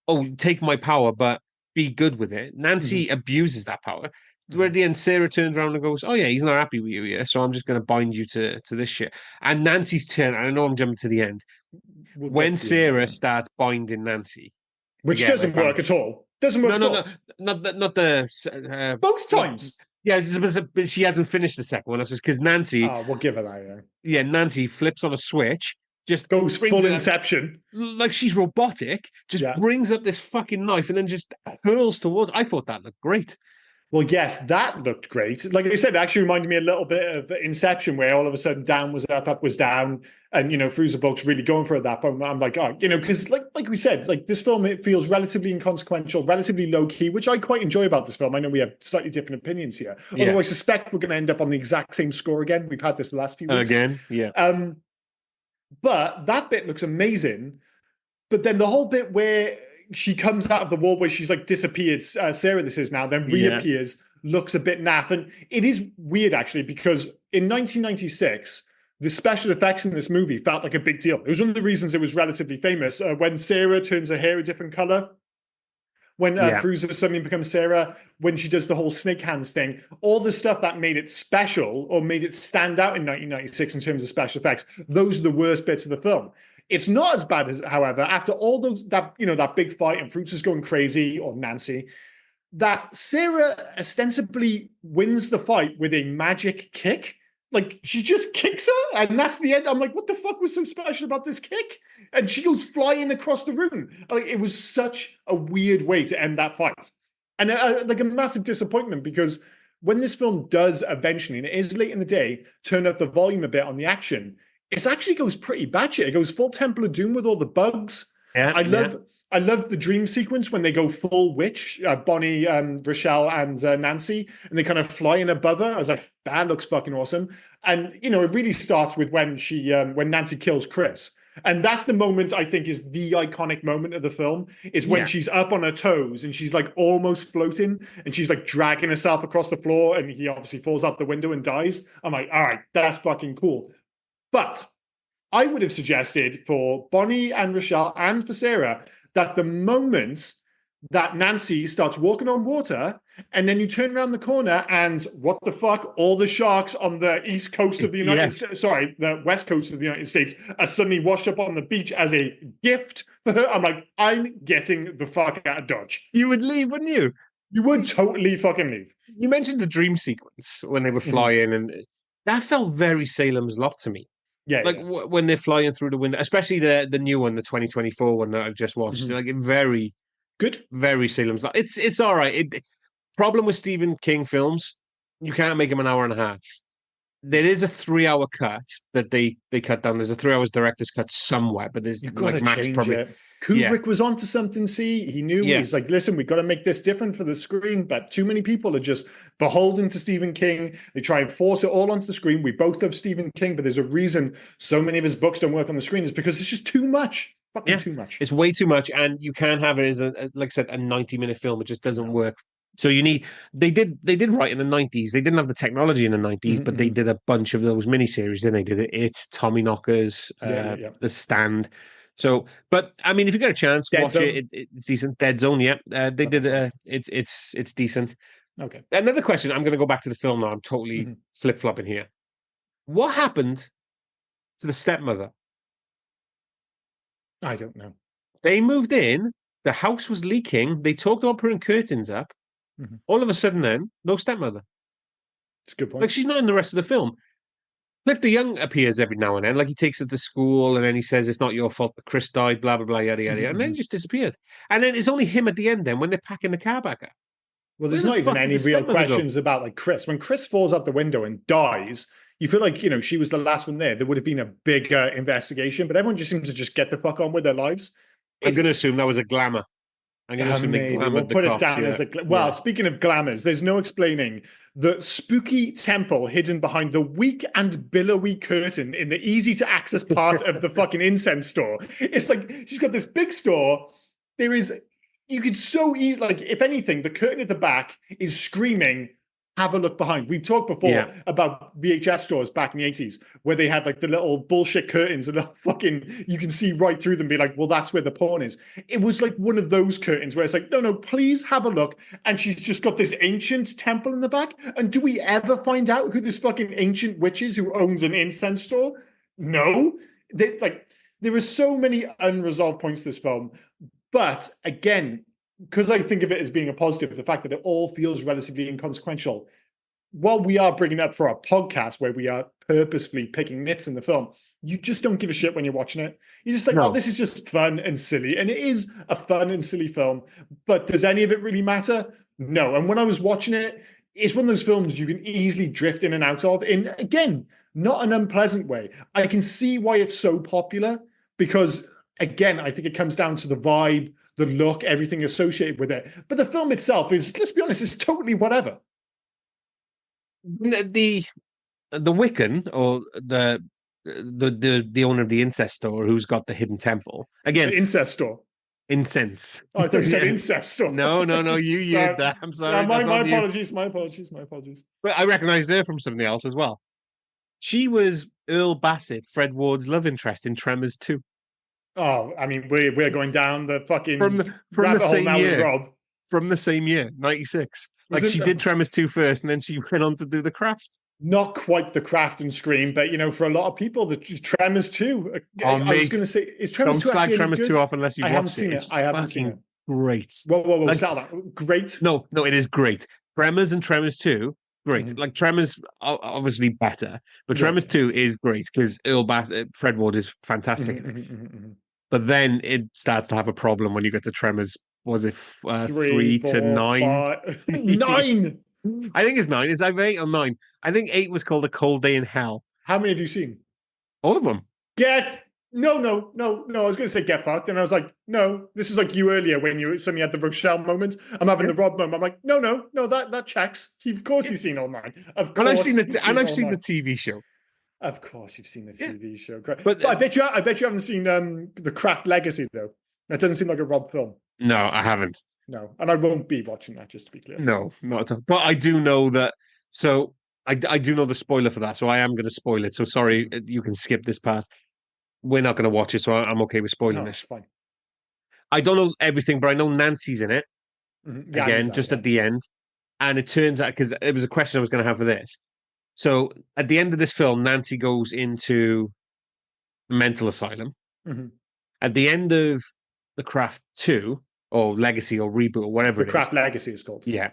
oh, take my power, but be good with it. Nancy abuses that power. Where at the end, Sarah turns around and goes, "Oh yeah, he's not happy with you, yeah. So I'm just going to bind you to this shit." And Nancy's turn. I know I'm jumping to the end. When Sarah starts binding Nancy, which doesn't work at all. Doesn't work at all. Not the both times. Yeah, but she hasn't finished the second one. That's because Nancy. Oh, we'll give her that. Yeah. Yeah, Nancy flips on a switch. Just goes full Inception. Like she's robotic. Just brings up this fucking knife and then just hurls towards. I thought that looked great. Well, yes, that looked great. Like I said, it actually reminded me a little bit of Inception, where all of a sudden down was up was down, and Fairuza Balk's really going for it at that point. I'm like, oh, because like we said, like this film, it feels relatively inconsequential, relatively low key, which I quite enjoy about this film. I know we have slightly different opinions here, although I suspect we're going to end up on the exact same score again. We've had this the last few weeks again, yeah. But that bit looks amazing. But then the whole bit where she comes out of the wall where she's like disappeared, Sarah this is now, then reappears, looks a bit naff. And it is weird actually, because in 1996, the special effects in this movie felt like a big deal. It was one of the reasons it was relatively famous. When Sarah turns her hair a different color, when Fairuza suddenly becomes Sarah, when she does the whole snake hands thing, all the stuff that made it special or made it stand out in 1996 in terms of special effects, those are the worst bits of the film. It's not as bad as, however, after all those that big fight and Fruits is going crazy, or Nancy, that Sarah ostensibly wins the fight with a magic kick. Like she just kicks her, and that's the end. I'm like, what the fuck was so special about this kick? And she goes flying across the room. Like it was such a weird way to end that fight, and like a massive disappointment, because when this film does eventually, and it is late in the day, turn up the volume a bit on the action, it actually goes pretty batshit. It goes full Temple of Doom with all the bugs. Yeah, I love the dream sequence when they go full witch, Bonnie, Rochelle, and Nancy, and they kind of fly in above her. I was like, that looks fucking awesome. And it really starts with when when Nancy kills Chris. And that's the moment I think is the iconic moment of the film, is when she's up on her toes and she's like almost floating and she's like dragging herself across the floor, and he obviously falls out the window and dies. I'm like, all right, that's fucking cool. But I would have suggested for Bonnie and Rochelle and for Sarah that the moment that Nancy starts walking on water, and then you turn around the corner and what the fuck, all the sharks on the east coast of the United States, sorry, the west coast of the United States are suddenly washed up on the beach as a gift for her. I'm like, I'm getting the fuck out of Dodge. You would leave, wouldn't you? You would totally fucking leave. You mentioned the dream sequence when they were flying, and that felt very Salem's Lot to me. Yeah, like when they're flying through the window, especially the new one, the 2024 one that I've just watched. Like very good, very Salem's Lot. It's all right. Problem with Stephen King films, you can't make them an hour and a half. There is a 3-hour cut that they cut down. There's a 3 hours director's cut somewhere, but there's like max probably. It. Kubrick was onto something. See, he knew. He's like, listen, we've got to make this different for the screen, but too many people are just beholden to Stephen King. They try and force it all onto the screen. We both love Stephen King, but there's a reason so many of his books don't work on the screen. Is because it's just too much. Fucking too much. It's way too much, and you can't have it as like I said, a 90-minute film. It just doesn't work. So you need. They did write in the 90s. They didn't have the technology in the 90s, but they did a bunch of those miniseries. Then they did it. Tommy Knockers, The Stand. So, but I mean, if you get a chance, watch it. It's decent. Dead Zone, yeah. They did. It's decent. Okay. Another question. I'm going to go back to the film now. I'm totally flip flopping here. What happened to the stepmother? I don't know. They moved in. The house was leaking. They talked about putting curtains up. All of a sudden, then no stepmother. It's a good point. Like she's not in the rest of the film. Cliff the Young appears every now and then, like he takes her to school and then he says it's not your fault that Chris died, blah blah blah, yada yada, and then he just disappeared. And then it's only him at the end. Then when they're packing the car back up, Well, there's Where not the even fuck did any the real stepmother go? questions about like Chris. When Chris falls out the window and dies, you feel like, she was the last one there. There would have been a bigger investigation, but everyone just seems to just get the fuck on with their lives. I'm It's going to assume that was a glamour. I'm going to assume they maybe we'll glamoured the put it cops. down as Yeah. well. Yeah. Speaking of glamours, there's no explaining the spooky temple hidden behind the weak and billowy curtain in the easy to access part of the fucking incense store. It's like she's got this big store. There is, you could so easily, like, if anything, the curtain at the back is screaming, have a look behind. We've talked before Yeah. about VHS stores back in the 80s where they had like the little bullshit curtains and fucking, you can see right through them, be like, well, that's where the porn is. It was like one of those curtains where it's like, no, please have a look. And she's just got this ancient temple in the back. And do we ever find out who this fucking ancient witch is who owns an incense store? No. There are so many unresolved points to this film. But again, because I think of it as being a positive, the fact that it all feels relatively inconsequential, while we are bringing it up for our podcast where we are purposefully picking nits in the film, you just don't give a shit when you're watching it. You're just like, No. oh, this is just fun and silly. And it is a fun and silly film. But does any of it really matter? No. And when I was watching it, it's one of those films you can easily drift in and out of, in, again, not an unpleasant way. I can see why it's so popular because, again, I think it comes down to the vibe, the look, everything associated with it. But the film itself is, let's be honest, it's totally whatever. The Wiccan or the owner of the incest store who's got the hidden temple again. The incest store. Incense. Oh, I thought you said incest store. No, you heard that. I'm sorry. My you. apologies. My apologies. But I recognized her from something else as well. She was Earl Bassett, Fred Ward's love interest in Tremors 2. Oh, I mean, we're going down the fucking from the rabbit hole same now with year. Rob. From the same year, 96. Like she did Tremors 2 first, and then she went on to do The Craft. Not quite The Craft and Scream, but for a lot of people, the Tremors 2. Oh, I was going to say, is Tremors 2 don't slag actually Tremors any good? 2 off unless you've watched it. It's I haven't seen it. Great. Whoa, Like, sell that. Great. No, it is great. Tremors and Tremors 2, great. Mhm. Like Tremors, obviously better, but Tremors 2 is great because Fred Ward is fantastic in it. But then it starts to have a problem when you get to Tremors. Was it 3 to 9? 9. I think it's 9. It's either 8 or 9. I think 8 was called A Cold Day in Hell. How many have you seen? All of them. No. I was going to say get fucked, and I was like, no. This is like you earlier when you suddenly had the Rochelle moment. I'm having the Rob moment. I'm like, no. That checks. Of course, he's seen all 9. Of course, And I've seen the the TV show. Of course, you've seen the TV show. Great. But I bet you haven't seen The Craft Legacy though. That doesn't seem like a Rob film. No, I haven't. No, and I won't be watching that. Just to be clear. No, not at all. But I do know that. So I do know the spoiler for that. So I am going to spoil it. So sorry, you can skip this part. We're not going to watch it, so I'm okay with spoiling this. It's fine. I don't know everything, but I know Nancy's in it. Mm-hmm. Yeah, Again, just at the end. And it turns out, because it was a question I was going to have for this. So at the end of this film, Nancy goes into a mental asylum. Mm-hmm. At the end of The Craft 2, or Legacy, or Reboot, or whatever The Craft Legacy is called. Yeah.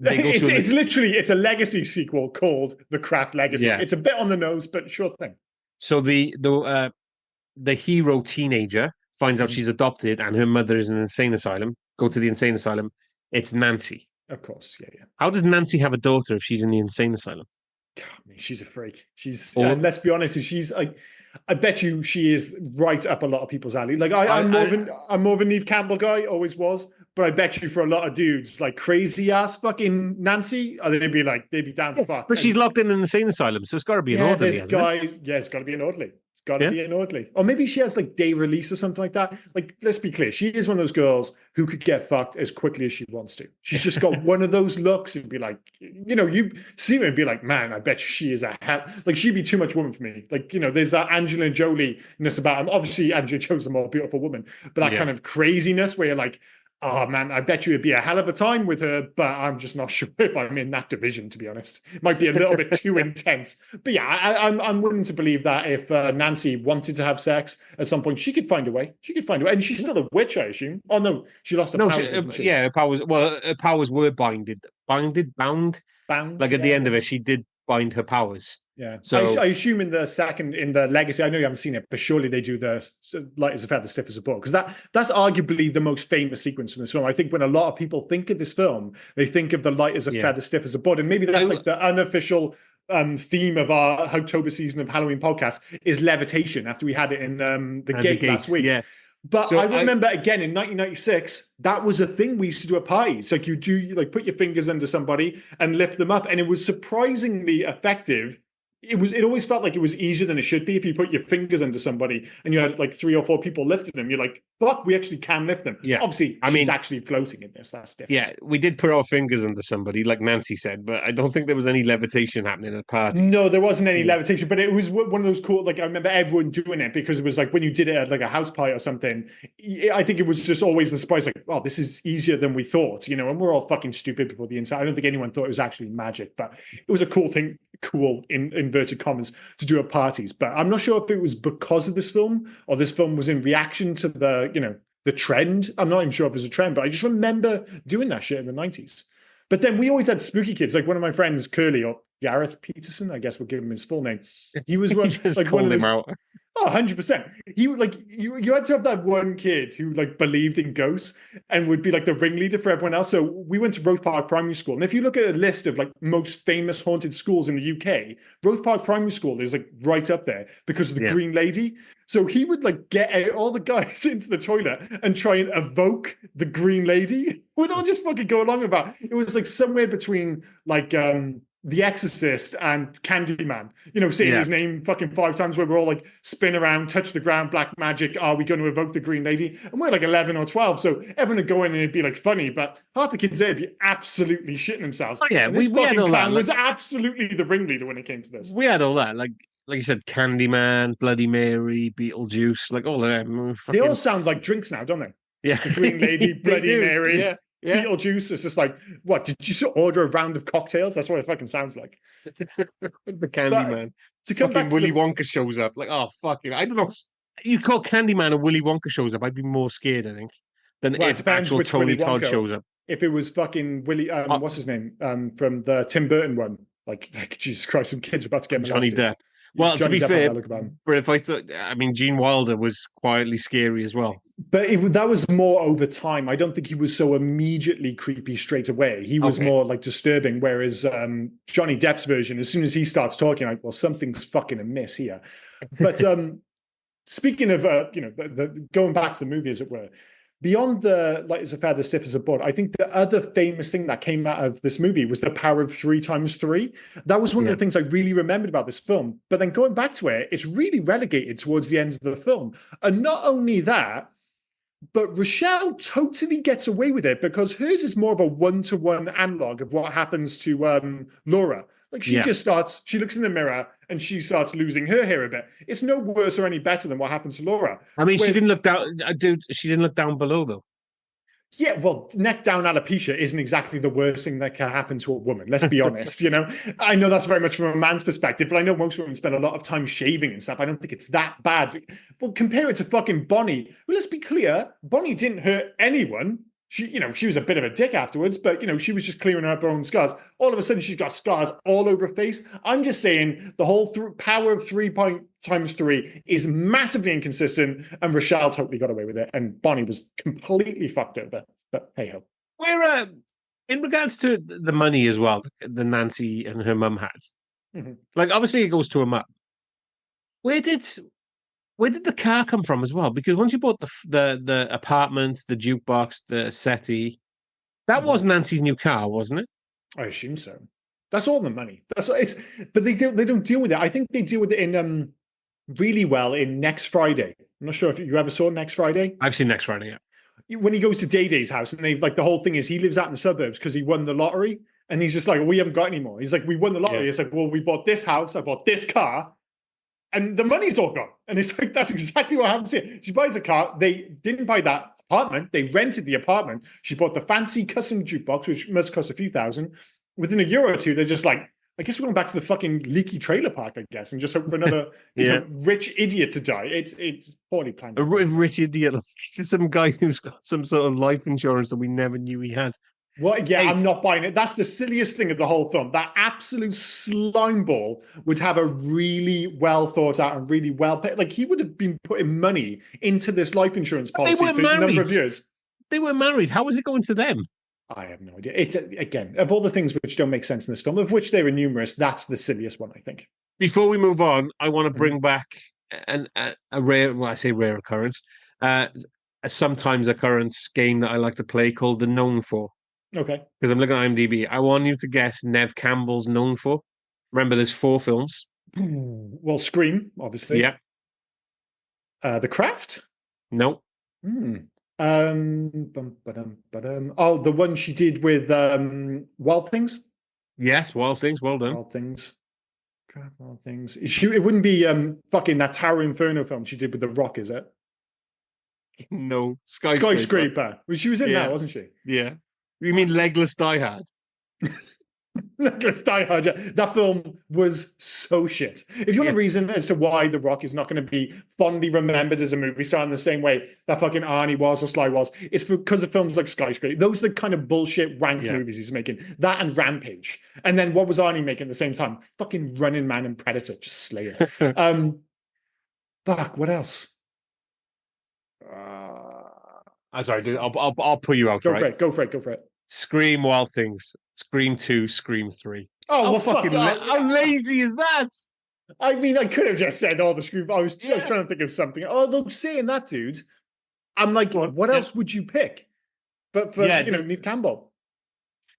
It's literally a legacy sequel called The Craft Legacy. Yeah. It's a bit on the nose, but sure thing. So the hero teenager finds out she's adopted and her mother is in an insane asylum. Go to the insane asylum. It's Nancy. Of course, yeah. How does Nancy have a daughter if she's in the insane asylum? God, she's a freak. Let's be honest. She's I bet you she is right up a lot of people's alley. Like I'm more of a Neve Campbell guy, always was. But I bet you for a lot of dudes, like crazy ass fucking Nancy, they'd be down to fuck. But she's locked in an insane asylum, so it's got to be an orderly. It's got to be an orderly. It's got to be an orderly. Or maybe she has like day release or something like that. Like, let's be clear, she is one of those girls who could get fucked as quickly as she wants to. She's just got one of those looks and be like, you see her and be like, man, I bet you she is a hell. Like, she'd be too much woman for me. Like, there's that Angelina Jolie-ness about him. Obviously, Angelina Jolie's a more beautiful woman, but that kind of craziness where you're like, oh man, I bet you it'd be a hell of a time with her, but I'm just not sure if I'm in that division, to be honest. It might be a little bit too intense. But yeah, I'm willing to believe that if Nancy wanted to have sex at some point, she could find a way. And she's still a witch, I assume. Oh no, she lost her powers. Her powers. Well, her powers were bound. Like at the end of it, she did find her powers. Yeah. So I assume in the Legacy, I know you haven't seen it, but surely they do the light as a feather, stiff as a board, because that's arguably the most famous sequence from this film. I think when a lot of people think of this film, they think of the light as a feather, stiff as a board, and maybe that's like the unofficial theme of our October season of Halloween podcast is levitation after we had it in the gate last week. Yeah. But so I remember again in 1996, that was a thing we used to do at parties. Like you put your fingers under somebody and lift them up, and it was surprisingly effective. It always felt like it was easier than it should be if you put your fingers under somebody and you had like 3 or 4 people lifting them. You're like, fuck, we actually can lift them. Yeah. Obviously, she's actually floating in this. That's different. Yeah, we did put our fingers under somebody, like Nancy said, but I don't think there was any levitation happening at a party. No, there wasn't any levitation, but it was one of those cool, like I remember everyone doing it because it was like when you did it at like a house party or something, I think it was just always the surprise, like, oh, this is easier than we thought, and we're all fucking stupid before the inside. I don't think anyone thought it was actually magic, but it was a cool thing, in inverted commas, to do at parties. But I'm not sure if it was because of this film or this film was in reaction to the trend. I'm not even sure if there's a trend, but I just remember doing that shit in the 90s. But then we always had spooky kids. Like one of my friends, Curly, or Gareth Peterson, I guess we'll give him his full name. He was one, like one of those, out. Oh, 100%. He would like you had to have that one kid who like believed in ghosts and would be like the ringleader for everyone else. So we went to Roath Park Primary School. And if you look at a list of like most famous haunted schools in the UK, Roath Park Primary School is like right up there because of the Green Lady. So he would like get all the guys into the toilet and try and evoke the Green Lady. We'd all just fucking go along about it. It was like somewhere between like The Exorcist and Candyman, saying his name fucking 5 times, where we're all like spin around, touch the ground, black magic. Are we going to evoke the Green Lady? And we're like 11 or 12. So everyone would go in and it'd be like funny, but half the kids there would be absolutely shitting themselves. Oh, yeah, we had all that. Was absolutely the ringleader when it came to this. We had all that. Like you said, Candyman, Bloody Mary, Beetlejuice, like all of them. They all sound like drinks now, don't they? Yeah. The Green Lady, Bloody Mary. Yeah. Beetlejuice is just like, what? Did you order a round of cocktails? That's what it fucking sounds like. The Candyman. To come back, Willy Wonka shows up. Like, oh fucking, I don't know. You call Candyman and Willy Wonka shows up, I'd be more scared, I think, than if actual Tony Todd shows up. If it was fucking Willy, what's his name, from the Tim Burton one, like Jesus Christ, some kids are about to get Johnny Depp. Well, to be fair, but if Gene Wilder was quietly scary as well. But that was more over time. I don't think he was so immediately creepy straight away. He was more like disturbing. Whereas Johnny Depp's version, as soon as he starts talking, like, well, something's fucking amiss here. But speaking of, going back to the movie, as it were, beyond the light as a feather, stiff as a board, I think the other famous thing that came out of this movie was the power of 3 times 3. That was one of the things I really remembered about this film. But then going back to it, it's really relegated towards the end of the film. And not only that, but Rochelle totally gets away with it because hers is more of a one-to-one analog of what happens to Laura. Like she just starts, she looks in the mirror and she starts losing her hair a bit. It's no worse or any better than what happens to Laura. I mean, she didn't look down, dude. She didn't look down below though. Yeah, well, neck down alopecia isn't exactly the worst thing that can happen to a woman. Let's be honest. I know that's very much from a man's perspective, but I know most women spend a lot of time shaving and stuff. I don't think it's that bad. Well, compare it to fucking Bonnie. Well, let's be clear. Bonnie didn't hurt anyone. She was a bit of a dick afterwards, but, she was just clearing up her own scars. All of a sudden, she's got scars all over her face. I'm just saying the whole power of 3 times 3 is massively inconsistent, and Rochelle totally got away with it, and Bonnie was completely fucked over. But hey-ho. Where, in regards to the money as well, the Nancy and her mum had, like, obviously it goes to her mum. Where did the car come from as well? Because once you bought the apartment, the jukebox, the settee, that was Nancy's new car, wasn't it? I assume so. That's all the money. That's what it's. But they don't deal with it. I think they deal with it in really well in Next Friday. I'm not sure if you ever saw Next Friday. I've seen Next Friday. Yeah. When he goes to Day Day's house, and they've like the whole thing is he lives out in the suburbs because he won the lottery, and he's just like, we haven't got any more. He's like, we won the lottery. Yeah. It's like, well, we bought this house, I bought this car. And the money's all gone. And it's like, that's exactly what happens here. She buys a car. They didn't buy that apartment. They rented the apartment. She bought the fancy custom jukebox, which must cost a few thousand. Within a year or two, they're just like, I guess we're going back to the fucking leaky trailer park, I guess, and just hope for another rich idiot to die. It's poorly planned. A rich idiot. Some guy who's got some sort of life insurance that we never knew he had. What? Yeah, Hey, I'm not buying it. That's the silliest thing of the whole film. That absolute slime ball would have a really well thought out and really well paid. Like he would have been putting money into this life insurance they policy were for a number married. of years. They were married. How was it going to them? I have no idea. It again, of all the things which don't make sense in this film, of which there are numerous, that's the silliest one, I think. Before we move on, I want to Mhm. bring back a rare, well, I say rare occurrence, uh, a sometimes occurrence game that I like to play called the Known For. Okay. Because I'm looking at IMDb. I want you to guess Nev Campbell's Known For. Remember, there's 4 films. Well, Scream, obviously. Yeah. The Craft. No. Hmm. Oh, the one she did with Wild Things. Yes. Wild Things. Well done. Wild Things. Craft, Wild Things. It wouldn't be fucking that Tower Inferno film she did with The Rock, is it? No. Skyscraper. Skyscraper. Well, she was in Yeah. that, wasn't she? Yeah. You mean Legless Die Hard? Let's Die Hard. That film was so shit. If you want a reason as to why The Rock is not going to be fondly remembered as a movie star in the same way that fucking Arnie was or Sly was, it's because of films like Skyscraper. Those are the kind of bullshit wank movies he's making. That and Rampage. And then what was Arnie making at the same time? Fucking Running Man and Predator. Just slay it. Fuck, what else? I'm sorry, dude. I'll pull you out. Go right? for it. Go for it. Go for it. Scream, Wild Things, Scream 2, Scream 3. Oh, well, fucking how lazy is that? I mean, I could have just said all the Scream. I was trying to think of something. Although saying that, dude, I'm like, what else would you pick? But for Neve Campbell.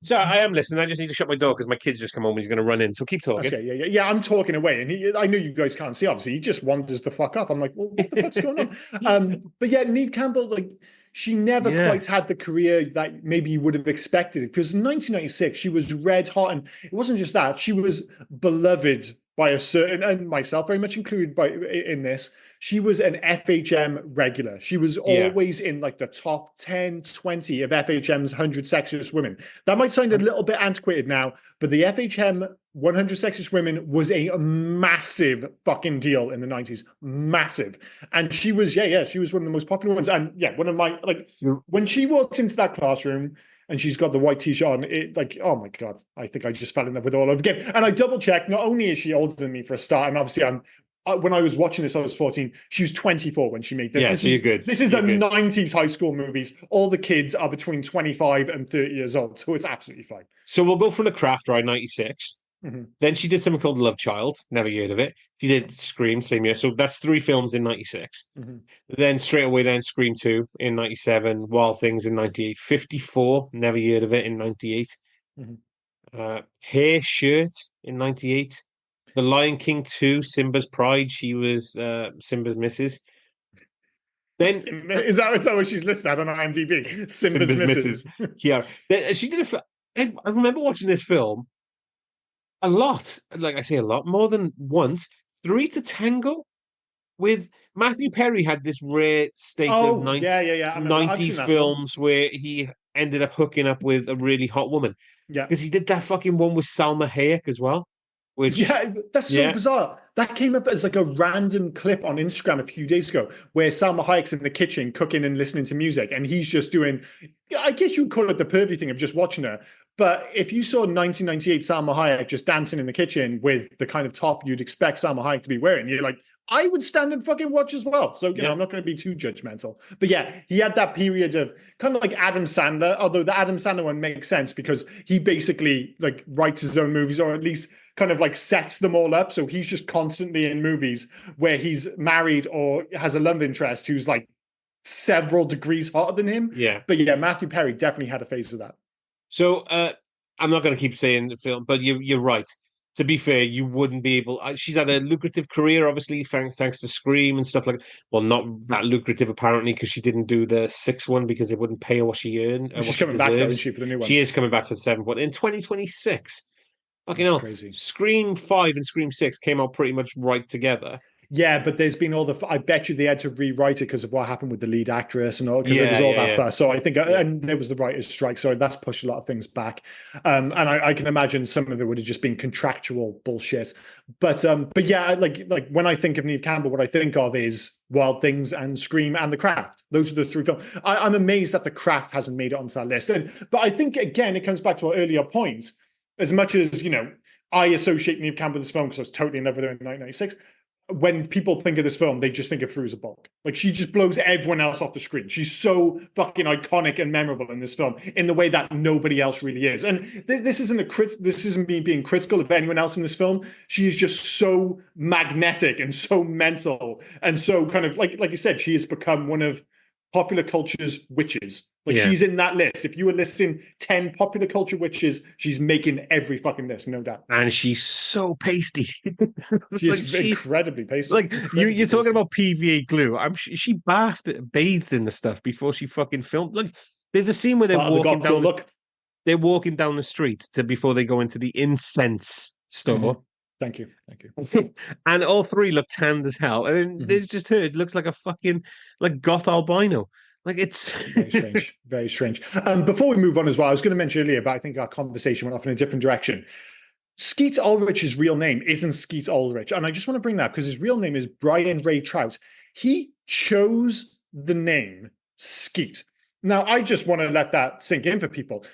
So I am listening. I just need to shut my door because my kid's just come home and he's going to run in. So keep talking. Okay, yeah. I'm talking away, and I know you guys can't see. Obviously, he just wanders the fuck off. I'm like, well, what the fuck's going on? But yeah, Neve Campbell, like, she never quite had the career that maybe you would have expected. Because in 1996, she was red hot, and it wasn't just that; she was beloved by a certain, and myself very much included in this. She was an FHM regular. She was always in like the top 10, 20 of FHM's 100 Sexiest Women. That might sound a little bit antiquated now, but the FHM 100 Sexiest Women was a massive fucking deal in the 90s. Massive. And she was, she was one of the most popular ones. And one of my, like, when she walked into that classroom, and she's got the white t-shirt on, it like, oh my God, I think I just fell in love with her all over again. And I double checked, not only is she older than me for a start, and obviously when I was watching this, I was 14. She was 24 when she made this. Yeah, so you're good. This is a 90s high school movies. All the kids are between 25 and 30 years old, so it's absolutely fine. So we'll go from The Craft, right, 96. Mm-hmm. Then she did something called Love Child. Never heard of it. She did Scream, same year. So that's 3 films in 96. Mm-hmm. Then straight away, then Scream 2 in 97. Wild Things in 98. 54, never heard of it in 98. Mm-hmm. Hair Shirt in 98. The Lion King 2, Simba's Pride. She was Simba's missus. Then is that what she's listed at on IMDb? Simba's missus. Yeah. She did I remember watching this film a lot. Like I say, a lot more than once. 3 to Tango with Matthew Perry had this rare state of 90s films where he ended up hooking up with a really hot woman. Yeah. Because he did that fucking one with Salma Hayek as well. Which, that's so bizarre. That came up as like a random clip on Instagram a few days ago where Salma Hayek's in the kitchen cooking and listening to music, and he's just doing, I guess you would call it the pervy thing of just watching her. But if you saw 1998 Salma Hayek just dancing in the kitchen with the kind of top you'd expect Salma Hayek to be wearing, you're like, I would stand and fucking watch as well. So, you know, I'm not going to be too judgmental. But yeah, he had that period of kind of like Adam Sandler, although the Adam Sandler one makes sense because he basically like writes his own movies, or at least kind of like sets them all up. So he's just constantly in movies where he's married or has a love interest who's like several degrees hotter than him. Yeah. But yeah, Matthew Perry definitely had a phase of that. So I'm not going to keep saying the film, but you're right. To be fair, you wouldn't be able. She's had a lucrative career, obviously, thanks to Scream and stuff like that. Well, not that lucrative, apparently, because she didn't do the 6th one because they wouldn't pay her what she earned. She's coming back, though, isn't she, for the new one? She is coming back for the 7th one in 2026. Fucking hell. Crazy. Scream 5 and Scream 6 came out pretty much right together. Yeah, but there's been I bet you they had to rewrite it because of what happened with the lead actress and all, because it was all that fuss. So I think, and there was the writer's strike. So that's pushed a lot of things back. And I can imagine some of it would have just been contractual bullshit. But yeah, like when I think of Neve Campbell, what I think of is Wild Things and Scream and The Craft. Those are the three films. I'm amazed that The Craft hasn't made it onto that list. But I think, again, it comes back to our earlier point. As much as, I associate Neve Campbell with this film because I was totally in love with her in 1996. When people think of this film, they just think of Fairuza Balk. Like, she just blows everyone else off the screen. She's so fucking iconic and memorable in this film in the way that nobody else really is. And this isn't me being critical of anyone else in this film. She is just so magnetic and so mental and so kind of like you said, she has become one of popular culture's witches. Like, she's in that list. If you were listing 10 popular culture witches, she's making every fucking list, no doubt. And she's so pasty. She's incredibly pasty. Like, you're talking about PVA glue. She bathed in the stuff before she fucking filmed. Like, there's a scene where they're walking down the street before they go into the incense store. Mm-hmm. Thank you. And all three look tanned as hell. And then there's just her. It looks like a fucking goth albino. Like, it's very strange. Very strange. Before we move on as well, I was going to mention earlier, but I think our conversation went off in a different direction. Skeet Ulrich's real name isn't Skeet Ulrich. And I just want to bring that because his real name is Brian Ray Trout. He chose the name Skeet. Now, I just want to let that sink in for people.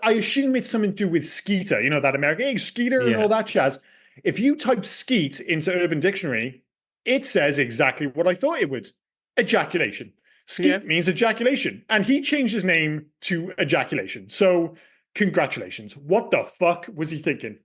I assume it's something to do with Skeeter, that American, hey, Skeeter and all that jazz. If you type Skeet into Urban Dictionary, it says exactly what I thought it would. Ejaculation. Skeet means ejaculation. And he changed his name to Ejaculation. So congratulations. What the fuck was he thinking?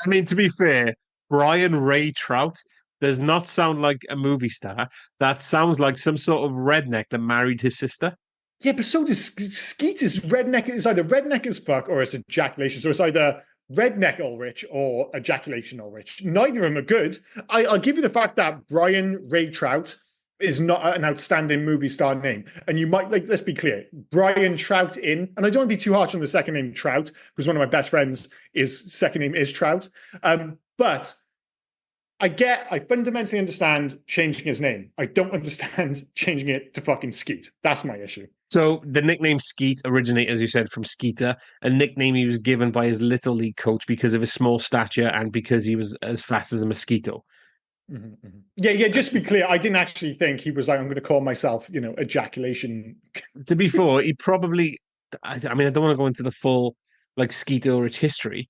I mean, to be fair, Brian Ray Trout does not sound like a movie star. That sounds like some sort of redneck that married his sister. Yeah, but so does Skeet. Is redneck. It's either redneck as fuck or it's ejaculation. So it's either Redneck Ulrich or Ejaculation Ulrich. Neither of them are good. I'll give you the fact that Brian Ray Trout is not an outstanding movie star name. And you might, let's be clear, Brian Trout and I don't want to be too harsh on the second name Trout, because one of my best friends' second name is Trout. But I fundamentally understand changing his name. I don't understand changing it to fucking Skeet. That's my issue. So the nickname Skeet originates, as you said, from Skeeter, a nickname he was given by his little league coach because of his small stature and because he was as fast as a mosquito. Mm-hmm, mm-hmm. Yeah. Just to be clear, I didn't actually think he was like, I'm going to call myself, Ejaculation. To be fair, he probably. I mean, I don't want to go into the full Skeet Ulrich history,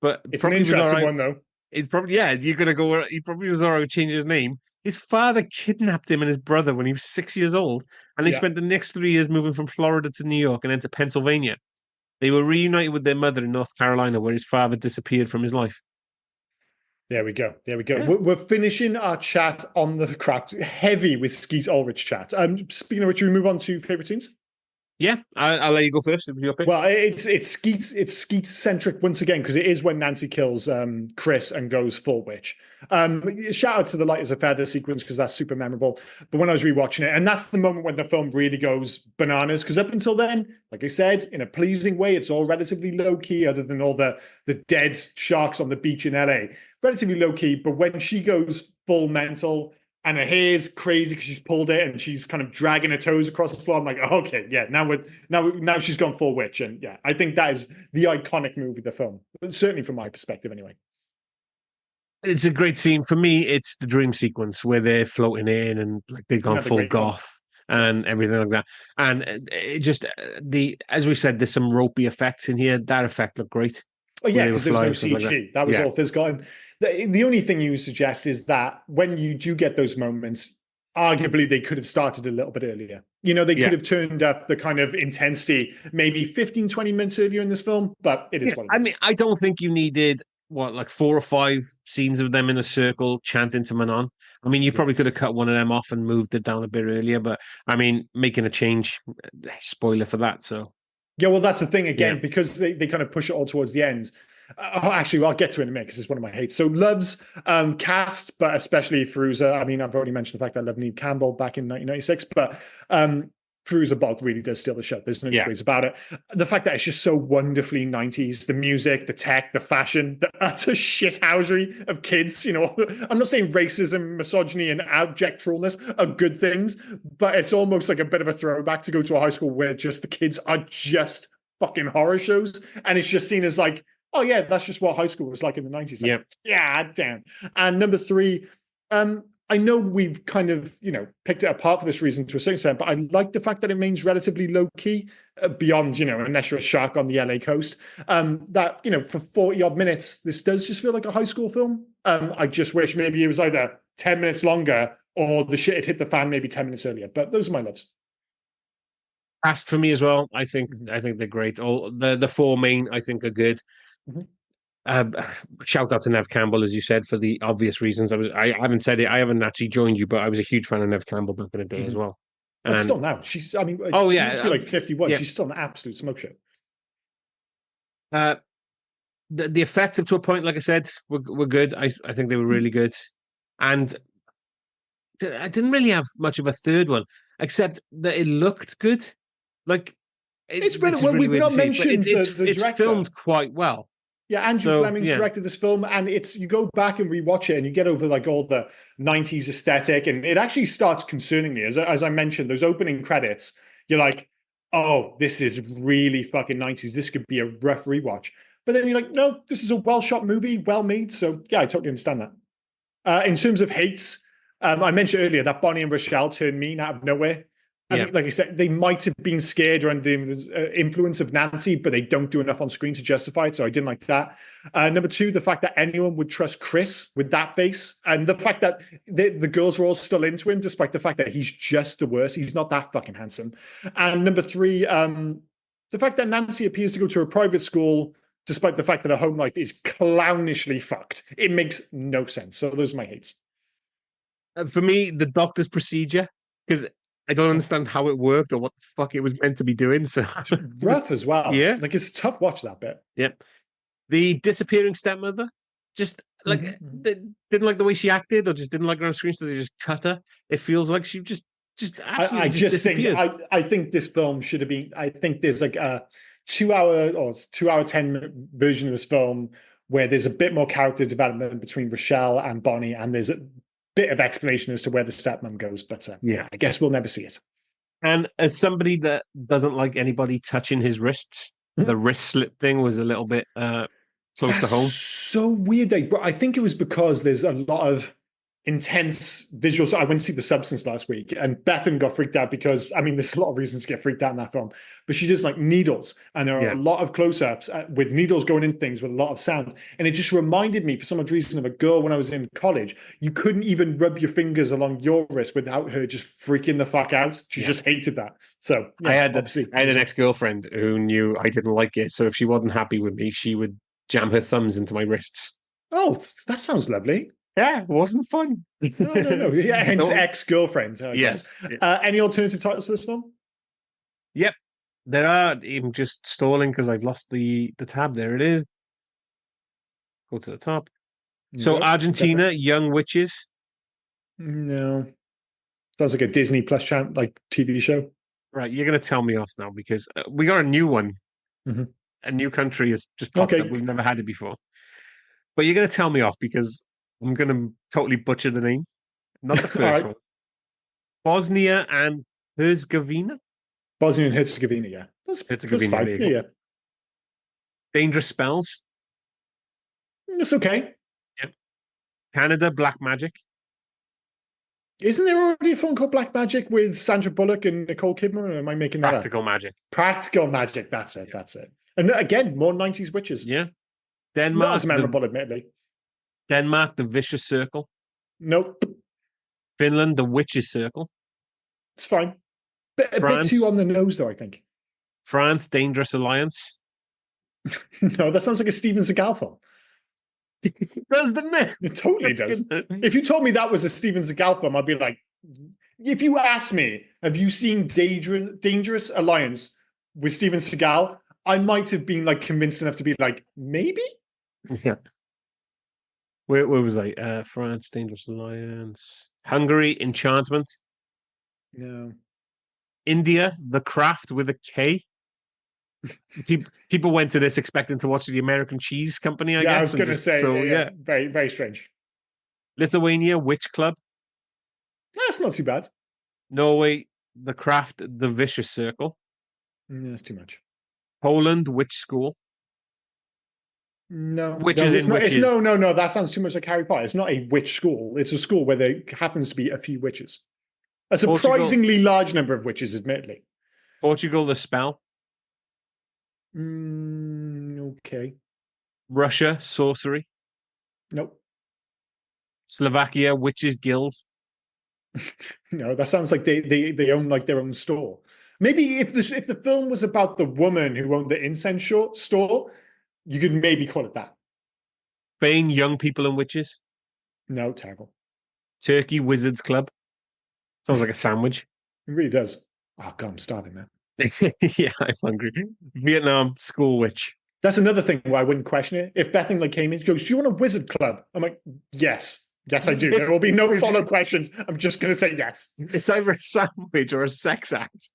but it's an interesting one though. It's probably you're going to go. He probably was alright with changing his name. His father kidnapped him and his brother when he was 6 years old, and they spent the next 3 years moving from Florida to New York and then to Pennsylvania. They were reunited with their mother in North Carolina, where his father disappeared from his life. There we go. Yeah. We're finishing our chat on the craft heavy with Skeet Ulrich chat. Speaking of which, we move on to favorite scenes. Yeah, I'll let you go first. It was your pick. Well, it's Skeet centric once again because it is when Nancy kills Chris and goes full witch. Shout out to the Light as a Feather sequence because that's super memorable. But when I was rewatching it, and that's the moment when the film really goes bananas, because up until then, like I said, in a pleasing way, it's all relatively low key, other than all the dead sharks on the beach in LA. Relatively low key, but when she goes full mental. And her hair's crazy because she's pulled it and she's kind of dragging her toes across the floor. I'm like, oh, okay, yeah, now she's gone full witch. And yeah, I think that is the iconic move of the film, certainly from my perspective anyway. It's a great scene. For me, it's the dream sequence where they're floating in and they've gone full goth and everything like that. And it just, as we said, there's some ropey effects in here. That effect looked great. Oh, yeah, because there was no CG. That was all physical. And the only thing you suggest is that when you do get those moments, arguably they could have started a little bit earlier. They could have turned up the kind of intensity maybe 15, 20 minutes earlier in this film, but it is what it is. I mean, I don't think you needed, 4 or 5 scenes of them in a circle chanting to Manon. I mean, you probably could have cut one of them off and moved it down a bit earlier, but I mean, making a change, spoiler for that, so. Yeah, well, that's the thing again, because they kind of push it all towards the end. Actually, I'll get to it in a minute because it's one of my hates. So loves cast, but especially Fairuza. I mean, I've already mentioned the fact that I love Neve Campbell back in 1996, but Fairuza Balk really does steal the show. There's no two ways about it. The fact that it's just so wonderfully 90s, the music, the tech, the fashion, the utter shithousery of kids. I'm not saying racism, misogyny, and abject trollness are good things, but it's almost like a bit of a throwback to go to a high school where just the kids are just fucking horror shows, and it's just seen as like, oh yeah, that's just what high school was like in the 90s. Like, yeah, damn. And number 3, I know we've kind of, picked it apart for this reason to a certain extent, but I like the fact that it remains relatively low key beyond, unless you're a shark on the LA coast. That, for 40 odd minutes, this does just feel like a high school film. I just wish maybe it was either 10 minutes longer or the shit had hit the fan maybe 10 minutes earlier. But those are my loves. Cast for me as well. I think they're great. All the four main I think are good. Mhm. Shout out to Nev Campbell, as you said, for the obvious reasons. I haven't said it. I haven't actually joined you, but I was a huge fan of Nev Campbell back in the day as well. But And still now, she's, I mean, oh she yeah, must be like 51. yeah. She's still an absolute smoke show. The effects up to a point, like I said, were good. I think they were really good, and I didn't really have much of a third one, except that it looked good. Like It's this is well, really we've weird not to say, but mentioned the it's director. filmed quite well. Yeah, Andrew So, Fleming yeah. directed this film, and you go back and rewatch it, and you get over like all the '90s aesthetic, and it actually starts concerning me. As I mentioned, those opening credits, you're like, oh, this is really fucking '90s. This could be a rough rewatch. But then you're like, no, this is a well shot movie, well made. So yeah, I totally understand that. In terms of hates, I mentioned earlier that Bonnie and Rochelle turned mean out of nowhere. I Yeah. mean, like I said, they might have been scared under the influence of Nancy, but they don't do enough on screen to justify it. So I didn't like that. Number two, the fact that anyone would trust Chris with that face, and the fact that the girls were all still into him, despite the fact that he's just the worst. He's not that fucking handsome. And number three, the fact that Nancy appears to go to a private school, despite the fact that her home life is clownishly fucked. It makes no sense. So those are my hates. For me, the doctor's procedure, because I don't understand how it worked or what the fuck it was meant to be doing. So It's rough as well. Yeah. Like it's a tough watch, that bit. Yep. The disappearing stepmother, just like didn't like the way she acted, or just didn't like her on screen, so they just cut her. It feels like she just absolutely I just think disappeared. I think this film should have been. I think there's like a 2 hour or 2 hour 10 minute version of this film where there's a bit more character development between Rochelle and Bonnie, and there's a bit of explanation as to where the stepmom goes. But Yeah. I guess we'll never see it. And as somebody that doesn't like anybody touching his wrists, the wrist slip thing was a little bit close to home. So weird, but I think it was because there's a lot of intense visuals. I went to see The Substance last week, and Bethan got freaked out because, I mean, there's a lot of reasons to get freaked out in that film, but she does like needles, and there are a lot of close-ups with needles going in things with a lot of sound, and it just reminded me, for some odd reason, of a girl when I was in college. You couldn't even rub your fingers along your wrist without her just freaking the fuck out. She just hated that. So I had an ex-girlfriend who knew I didn't like it, so if she wasn't happy with me, she would jam her thumbs into my wrists. Oh, that sounds lovely. Yeah, it wasn't fun. No. Yeah, hence ex-girlfriend. Yes. Any alternative titles for this film? Yep. There are. I'm just stalling because I've lost the tab. There it is. Go to the top. So Argentina, Young Witches. No. Sounds like a Disney Plus channel, like TV show. Right, you're going to tell me off now because we got a new one. A new country has just popped up. We've never had it before. But you're going to tell me off because I'm going to totally butcher the name. Not the first one. Bosnia and Herzegovina. Bosnia and Herzegovina, yeah. That's fine. Yeah. Dangerous Spells. That's okay. Yep. Canada, Black Magic. Isn't there already a film called Black Magic with Sandra Bullock and Nicole Kidman? Or am I making that Practical up? Magic. Practical Magic. That's it. That's it. And again, more 90s witches. Yeah. Denmark. Not as memorable, admittedly. Denmark, The Vicious Circle. Nope. Finland, The Witches Circle. It's fine. A bit too on the nose, though, I think. France, Dangerous Alliance. No, that sounds like a Steven Seagal film. Doesn't it? It totally does. If you told me that was a Steven Seagal film, I'd be like, if you asked me, have you seen Dangerous Alliance with Steven Seagal? I might have been like convinced enough to be like, maybe? Yeah. Where was I? France, Dangerous Alliance. Hungary, Enchantment. No. India, The Craft with a K. People went to this expecting to watch the American Cheese Company, I guess. I was going to say, so, yeah. Very, very strange. Lithuania, Witch Club. That's not too bad. Norway, The Craft, The Vicious Circle. That's too much. Poland, Witch School. No, no, Witches it's in not. It's witches. no. That sounds too much like Harry Potter. It's not a witch school. It's a school where there happens to be a few witches. A Portugal, surprisingly large number of witches, admittedly. Portugal, the spell. Okay. Russia, sorcery. Nope. Slovakia, witches guild. No, that sounds like they own like their own store. Maybe if the film was about the woman who owned the incense store, you could maybe call it that. Spain, young people and witches. No, terrible. Turkey, wizards club. Sounds like a sandwich. It really does. Oh God, I'm starving, man. Yeah, I'm hungry. Vietnam, school witch. That's another thing where I wouldn't question it. If Bethany like came in, she goes, "Do you want a wizard club?" I'm like, "Yes, yes, I do." There will be no follow questions. I'm just going to say yes. It's either a sandwich or a sex act.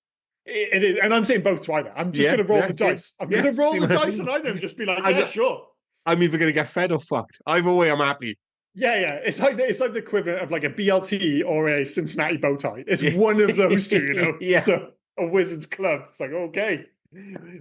It is, and I'm saying both to either. I'm just going to roll the dice. I'm going to roll the dice on either and just be like, "Yeah, sure." I'm either going to get fed or fucked. Either way, I'm happy. Yeah. It's like the equivalent of like a BLT or a Cincinnati bow tie. It's one of those two, you know. Yeah. So a wizard's club. It's like, okay.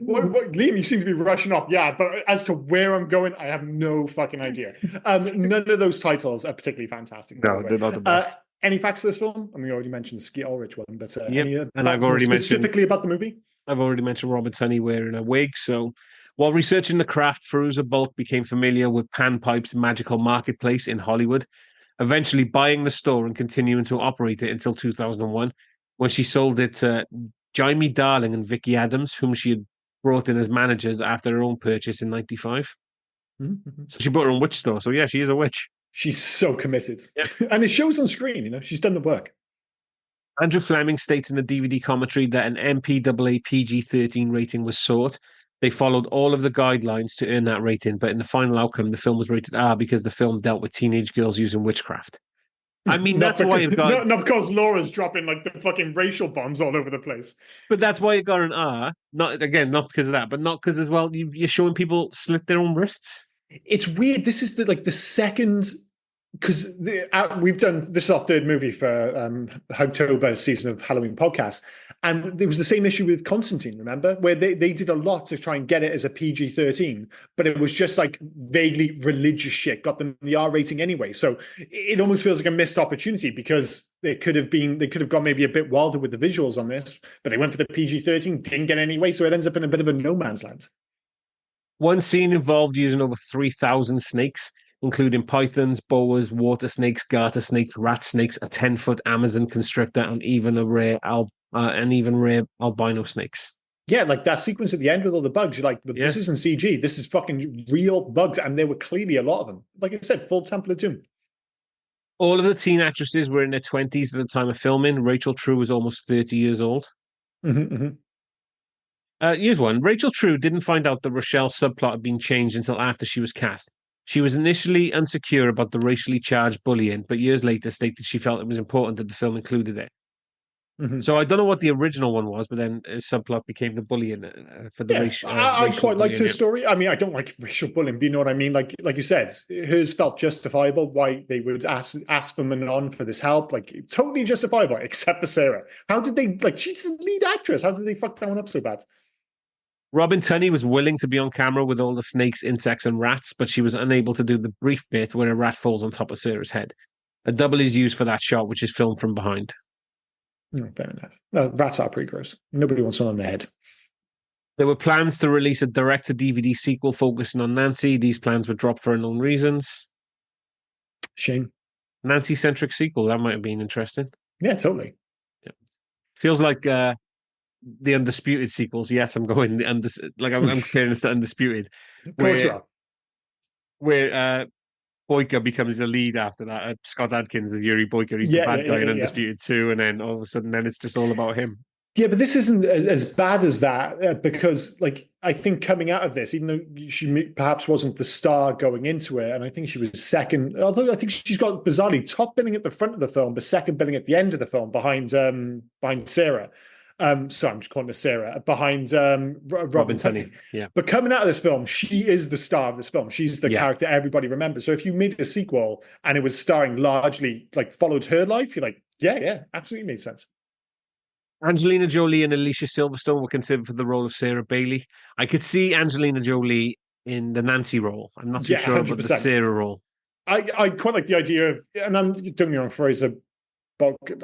What, Liam, you seem to be rushing off. Yeah, but as to where I'm going, I have no fucking idea. None of those titles are particularly fantastic. No, they're not the best. Any facts for this film? I mean, we already mentioned the Skeet Ulrich one, but and I've already mentioned specifically about the movie. I've already mentioned Robert Tunney wearing a wig. So while researching the craft, Fairuza Balk became familiar with Pan Pipe's magical marketplace in Hollywood, eventually buying the store and continuing to operate it until 2001, when she sold it to Jaime Darling and Vicky Adams, whom she had brought in as managers after her own purchase in 95. Mm-hmm. So she bought her own witch store. So yeah, she is a witch. She's so committed. Yeah. And it shows on screen, you know, she's done the work. Andrew Fleming states in the DVD commentary that an MPAA PG-13 rating was sought. They followed all of the guidelines to earn that rating, but in the final outcome, the film was rated R because the film dealt with teenage girls using witchcraft. I mean, that's why it got... Not because Laura's dropping like the fucking racial bombs all over the place. But that's why it got an R. Not because of that, but not because as well you're showing people slit their own wrists. It's weird. This is the second, because we've done, this is our third movie for October season of Halloween podcast. And there was the same issue with Constantine, remember? Where they did a lot to try and get it as a PG-13, but it was just like vaguely religious shit, got them the R rating anyway. So it almost feels like a missed opportunity because they could have gone maybe a bit wilder with the visuals on this, but they went for the PG-13, didn't get anyway. So it ends up in a bit of a no man's land. One scene involved using over 3,000 snakes, including pythons, boas, water snakes, garter snakes, rat snakes, a 10-foot Amazon constrictor, and even rare albino snakes. Yeah, like that sequence at the end with all the bugs. You're like, this isn't CG. This is fucking real bugs, and there were clearly a lot of them. Like I said, full Temple of Doom. All of the teen actresses were in their 20s at the time of filming. Rachel True was almost 30 years old. Here's one. Rachel True didn't find out the Rochelle subplot had been changed until after she was cast. She was initially insecure about the racially charged bullying, but years later stated she felt it was important that the film included it. So I don't know what the original one was, but then a subplot became the bullying for the racial. I quite liked her story. I mean, I don't like racial bullying, but you know what I mean. Like you said, hers felt justifiable. Why they would ask for Manon for this help, like totally justifiable, except for Sarah. How did they she's the lead actress? How did they fuck that one up so bad? Robin Tunney was willing to be on camera with all the snakes, insects, and rats, but she was unable to do the brief bit where a rat falls on top of Sarah's head. A double is used for that shot, which is filmed from behind. No, fair enough. Rats are pretty gross. Nobody wants one on their head. There were plans to release a direct-to-DVD sequel focusing on Nancy. These plans were dropped for unknown reasons. Shame. Nancy-centric sequel. That might have been interesting. Yeah, totally. Yeah. Feels like the Undisputed sequels. Yes, I'm going I'm comparing this to Undisputed. Where Boyka becomes the lead after that. Scott Adkins and Yuri Boyka, he's the bad guy in Undisputed 2, and then all of a sudden, then it's just all about him. Yeah, but this isn't as bad as that because, I think coming out of this, even though she perhaps wasn't the star going into it, and I think she was second, although I think she's got bizarrely top billing at the front of the film, but second billing at the end of the film behind Sarah. So I'm just calling her Sarah, behind Robin Tunney. Yeah. But coming out of this film, she is the star of this film. She's the character everybody remembers. So if you made a sequel and it was starring largely, followed her life, you're like, yeah, absolutely made sense. Angelina Jolie and Alicia Silverstone were considered for the role of Sarah Bailey. I could see Angelina Jolie in the Nancy role. I'm not too Yeah, sure about the 100%. Sarah role. I quite like the idea of, and I'm don't get me wrong, Fraser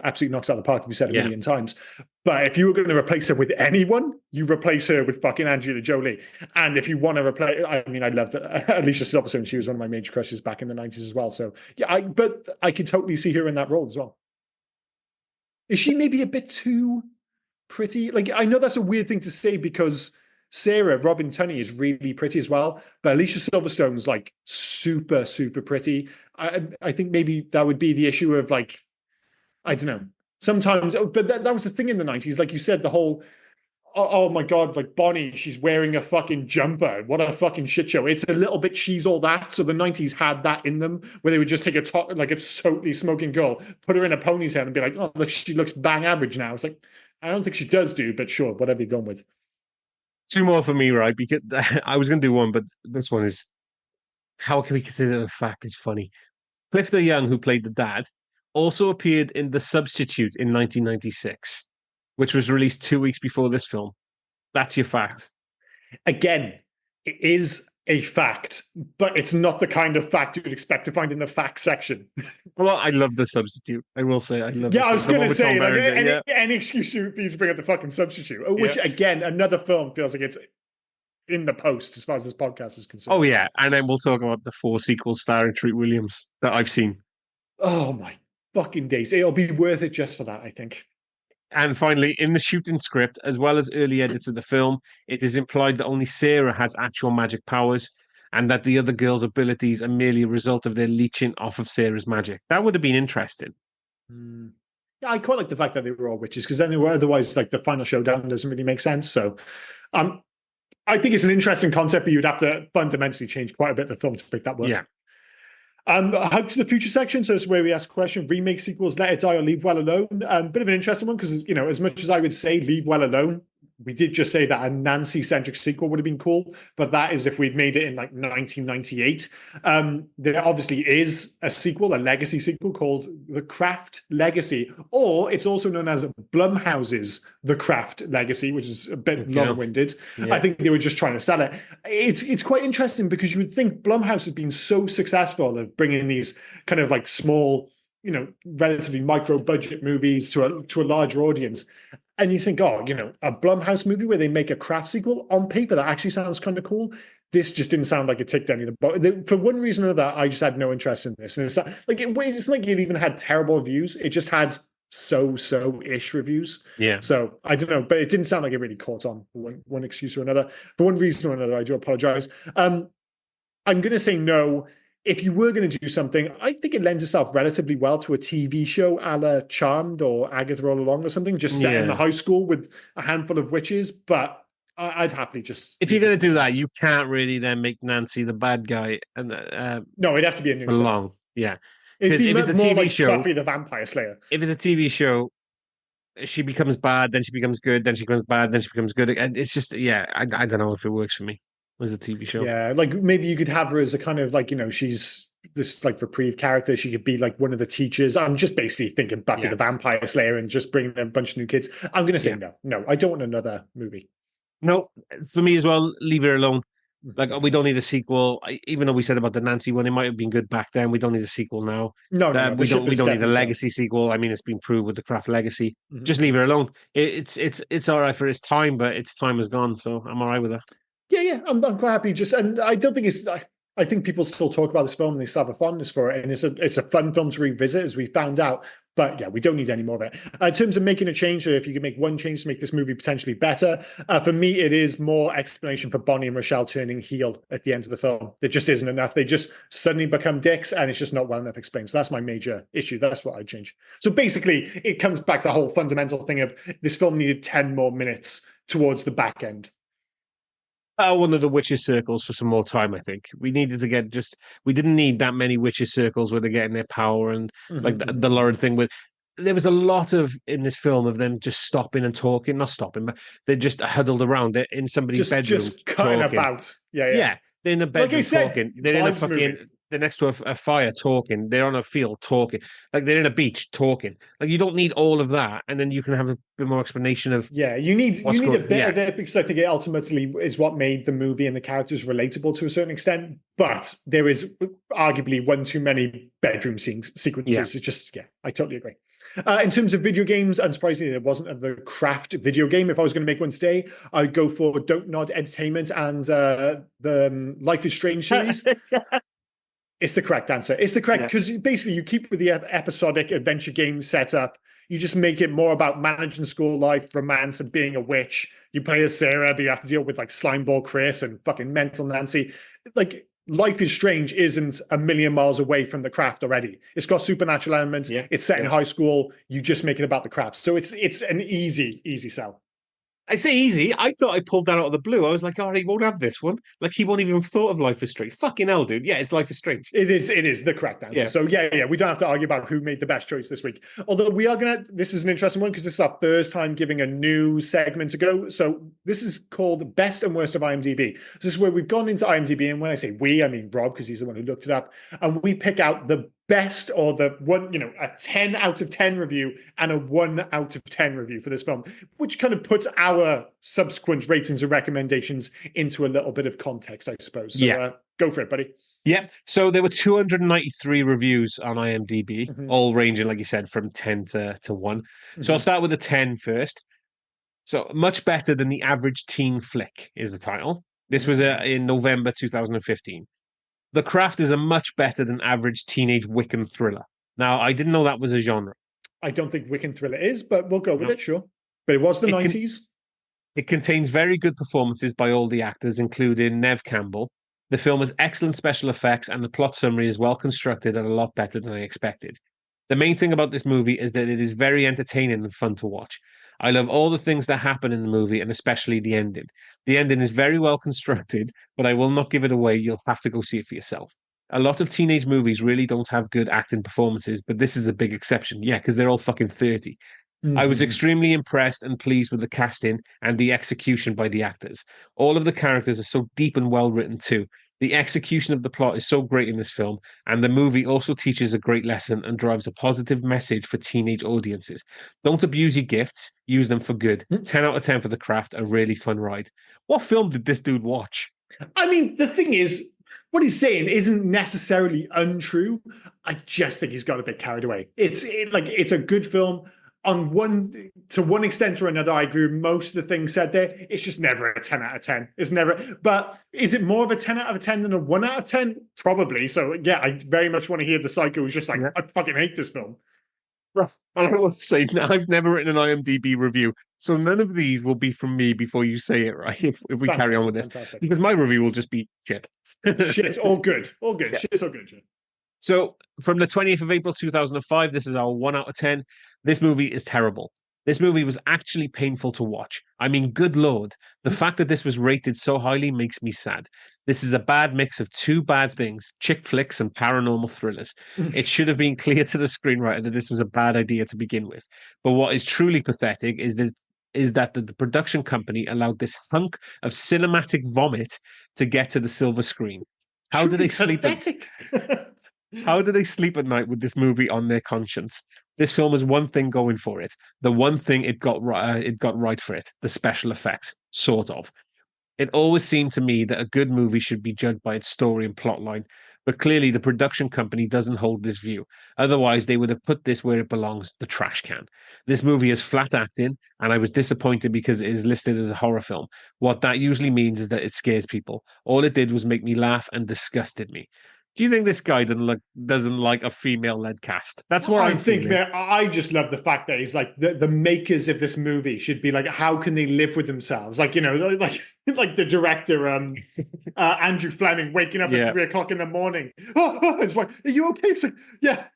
absolutely knocks out of the park. We've said a Yeah. million times. But if you were going to replace her with anyone, you replace her with fucking Angelina Jolie. And if you want to replace, I mean, I loved Alicia Silverstone. She was one of my major crushes back in the 90s as well. So yeah, but I could totally see her in that role as well. Is she maybe a bit too pretty? Like, I know that's a weird thing to say because Sarah, Robin Tunney, is really pretty as well. But Alicia Silverstone's like super, super pretty. I think maybe that would be the issue of like, I don't know. Sometimes, but that was the thing in the 90s. Like you said, the whole, oh my God, like Bonnie, she's wearing a fucking jumper. What a fucking shit show. It's a little bit she's all that. So the 90s had that in them where they would just take like a totally smoking girl, put her in a ponytail and be like, oh, look, she looks bang average now. It's like, I don't think she does but sure, whatever you're going with. Two more for me, right? Because I was going to do one, but this one is, how can we consider the fact it's funny? Cliff the Young, who played the dad, also appeared in The Substitute in 1996, which was released 2 weeks before this film. That's your fact. Again, it is a fact, but it's not the kind of fact you'd expect to find in the fact section. Well, I love The Substitute. I will say I love Yeah, I was going to say, like, yeah. any excuse for you to bring up the fucking Substitute, which, again, another film feels like it's in the post as far as this podcast is concerned. Oh, yeah. And then we'll talk about the 4 sequels starring Treat Williams that I've seen. Oh, my fucking days. It'll be worth it just for that, I think. And finally, in the shooting script, as well as early edits of the film, it is implied that only Sarah has actual magic powers and that the other girls' abilities are merely a result of their leeching off of Sarah's magic. That would have been interesting. Yeah, I quite like the fact that they were all witches because then they were otherwise like the final showdown doesn't really make sense. So I think it's an interesting concept, but you'd have to fundamentally change quite a bit of the film to make that work. Yeah. How to the future section. So this is where we ask a question: remake, sequels, Let It Die, or Leave Well Alone. Bit of an interesting one because, you know, as much as I would say Leave Well Alone, we did just say that a Nancy-centric sequel would have been cool, but that is if we'd made it in like 1998. There obviously is a sequel, a legacy sequel called The Craft Legacy, or it's also known as Blumhouse's The Craft Legacy, which is a bit long-winded. Yeah. I think they were just trying to sell it. It's quite interesting because you would think Blumhouse has been so successful at bringing these kind of like small, you know, relatively micro-budget movies to a larger audience. And you think, oh, you know, a Blumhouse movie where they make a craft sequel on paper that actually sounds kind of cool. This just didn't sound like it ticked any of the boxes. For one reason or another, I just had no interest in this. And it's like it's like it even had terrible reviews. It just had so-ish reviews. Yeah. So I don't know, but it didn't sound like it really caught on for one excuse or another. For one reason or another, I do apologize. I'm going to say no. If you were going to do something, I think it lends itself relatively well to a TV show a la Charmed or Agatha All Along or something, just set in the high school with a handful of witches. But I'd happily just... If you're going to do that, you can't really then make Nancy the bad guy. And no, it'd have to be a new for film. Long. Yeah. It'd be if it's a more TV like show, Buffy the Vampire Slayer. If it's a TV show, she becomes bad, then she becomes good, then she becomes bad, then she becomes good. And it's just, I don't know if it works for me as a TV show. Yeah, like maybe you could have her as a kind of like, you know, she's this like reprieve character. She could be like one of the teachers. I'm just basically thinking Buffy the Vampire Slayer and just bringing a bunch of new kids. I'm going to say no, I don't want another movie. No, for me as well, leave her alone. Like, we don't need a sequel. Even though we said about the Nancy one, it might have been good back then. We don't need a sequel now. No, we don't need a legacy sequel. I mean, it's been proved with the Craft Legacy. Just leave her alone. It's all right for its time, but its time is gone. So I'm all right with that. Yeah, I'm quite happy. And I don't think it's. I think people still talk about this film and they still have a fondness for it, and it's a fun film to revisit, as we found out. But yeah, we don't need any more of it. In terms of making a change, or if you could make one change to make this movie potentially better, for me, it is more explanation for Bonnie and Rochelle turning heel at the end of the film. There just isn't enough. They just suddenly become dicks, and it's just not well enough explained. So that's my major issue. That's what I'd change. So basically, it comes back to the whole fundamental thing of this film needed 10 more minutes towards the back end. One of the witches' circles for some more time, I think. We needed to get we didn't need that many witches' circles where they're getting their power and like the Lauren thing with. There was a lot in this film of them just stopping and talking, not stopping, but they're just huddled around it in somebody's bedroom. Just cutting about. Yeah. They're in a bedroom talking. They're in a fucking they're next to a fire talking. They're on a field talking. Like they're in a beach talking. Like you don't need all of that, and then you can have a bit more explanation of Yeah, you need what's a going. bit Yeah, of it because I think it ultimately is what made the movie and the characters relatable to a certain extent. But there is arguably one too many bedroom sequences. yeah. It's just I totally agree. In terms of video games, unsurprisingly, there wasn't the Craft video game. If I was going to make one today, I'd go for Don't Nod Entertainment and the Life is Strange series. It's the correct answer. It's the correct because basically you keep with the episodic adventure game setup. You just make it more about managing school life, romance, and being a witch. You play as Sarah, but you have to deal with like Slimeball Chris and fucking Mental Nancy. Like Life is Strange isn't a million miles away from the Craft already. It's got supernatural elements. Yeah. It's set in high school. You just make it about the Craft. So it's an easy sell. I say easy. I thought I pulled that out of the blue. I was like, oh, he won't have this one. Like he won't even have thought of Life is Strange. Fucking hell, dude. Yeah, it's Life is Strange. It is the correct answer. Yeah. So we don't have to argue about who made the best choice this week. Although we are this is an interesting one because this is our first time giving a new segment to go. So this is called Best and Worst of IMDb. So this is where we've gone into IMDb, and when I say we, I mean Rob, because he's the one who looked it up, and we pick out the best or the one, a 10 out of 10 review and a 1 out of 10 review for this film, which kind of puts our subsequent ratings and recommendations into a little bit of context, I suppose. So go for it, buddy. Yeah. So there were 293 reviews on IMDb, all ranging, like you said, from 10 to 1. So I'll start with a 10 first. So much better than the average teen flick is the title. This was in November 2015. The Craft is a much better than average teenage Wiccan thriller. Now, I didn't know that was a genre. I don't think Wiccan thriller is, but we'll go with it, sure. But it was the 90s. It contains very good performances by all the actors, including Nev Campbell. The film has excellent special effects, and the plot summary is well constructed and a lot better than I expected. The main thing about this movie is that it is very entertaining and fun to watch. I love all the things that happen in the movie, and especially the ending. The ending is very well constructed, but I will not give it away. You'll have to go see it for yourself. A lot of teenage movies really don't have good acting performances, but this is a big exception. Yeah, because they're all fucking 30. I was extremely impressed and pleased with the casting and the execution by the actors. All of the characters are so deep and well written too. The execution of the plot is so great in this film, and the movie also teaches a great lesson and drives a positive message for teenage audiences. Don't abuse your gifts, use them for good. 10 out of 10 for The Craft, a really fun ride. What film did this dude watch? I mean, the thing is, what he's saying isn't necessarily untrue. I just think he's got a bit carried away. It's a good film. To one extent or another, I agree with most of the things said there. It's just never a 10 out of 10. It's never. But is it more of a 10 out of 10 than a 1 out of 10? Probably. So yeah, I very much want to hear the psycho who's just like, I fucking hate this film. I want to say, I've never written an IMDb review, so none of these will be from me before you say it, right? If we carry on with this, because my review will just be shit. Shit, it's all good. All good. Yeah. Shit's all good. Shit. So from the 20th of April 2005, this is our 1 out of 10. This movie is terrible. This movie was actually painful to watch. I mean, good Lord, the fact that this was rated so highly makes me sad. This is a bad mix of two bad things, chick flicks and paranormal thrillers. It should have been clear to the screenwriter that this was a bad idea to begin with. But what is truly pathetic is that the production company allowed this hunk of cinematic vomit to get to the silver screen. How do they sleep? How do they sleep at night with this movie on their conscience? This film has one thing going for it. The one thing it got right for it, the special effects, sort of. It always seemed to me that a good movie should be judged by its story and plotline, but clearly the production company doesn't hold this view. Otherwise, they would have put this where it belongs, the trash can. This movie is flat acting, and I was disappointed because it is listed as a horror film. What that usually means is that it scares people. All it did was make me laugh and disgusted me. Do you think this guy doesn't like a female-led cast? That's what I think. I just love the fact that he's like the makers of this movie should be like, how can they live with themselves? Like, like the director, Andrew Fleming, waking up at 3 o'clock in the morning. It's like, are you okay? It's like, yeah.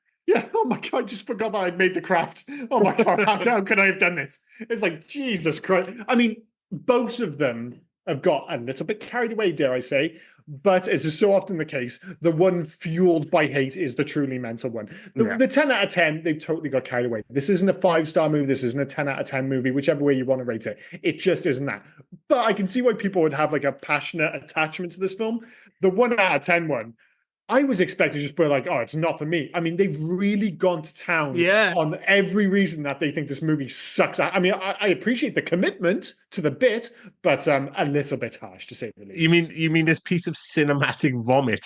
Oh my God, I just forgot that I'd made The Craft. Oh my God, how could I have done this? It's like, Jesus Christ. I mean, both of them have got a little bit carried away, dare I say. But as is so often the case, the one fueled by hate is the truly mental one. The 10 out of 10, they've totally got carried away. This isn't a 5-star movie. This isn't a 10 out of 10 movie, whichever way you want to rate it. It just isn't that. But I can see why people would have like a passionate attachment to this film. The 1 out of 10 one, I was expecting just be like, oh, it's not for me. I mean, they've really gone to town Yeah. on every reason that they think this movie sucks. I mean, I appreciate the commitment to the bit, but a little bit harsh to say the least. You mean this piece of cinematic vomit?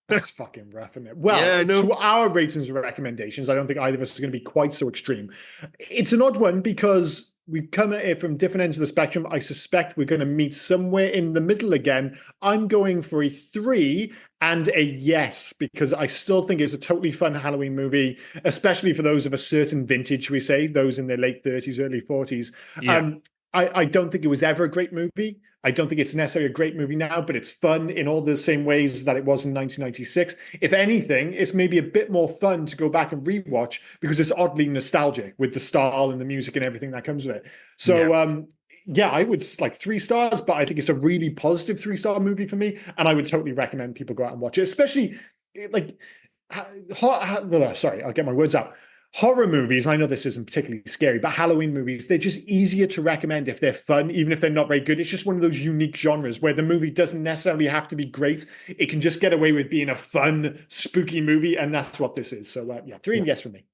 That's fucking rough, isn't it? Well, Yeah, I know. to our ratings and recommendations, I don't think either of us are going to be quite so extreme. It's an odd one because we've come at it from different ends of the spectrum. I suspect we're going to meet somewhere in the middle again. I'm going for a 3 and a yes, because I still think it's a totally fun Halloween movie, especially for those of a certain vintage, we say, those in their late 30s, early 40s. Yeah. I don't think it was ever a great movie. I don't think it's necessarily a great movie now, but it's fun in all the same ways that it was in 1996. If anything, it's maybe a bit more fun to go back and rewatch because it's oddly nostalgic with the style and the music and everything that comes with it. So, yeah, I would like 3 stars, but I think it's a really positive 3-star movie for me. And I would totally recommend people go out and watch it, especially like, sorry, I'll get my words out. Horror movies, I know this isn't particularly scary, but Halloween movies, they're just easier to recommend if they're fun, even if they're not very good. It's just one of those unique genres where the movie doesn't necessarily have to be great. It can just get away with being a fun, spooky movie, and that's what this is. So, yeah, 3 and yes for me.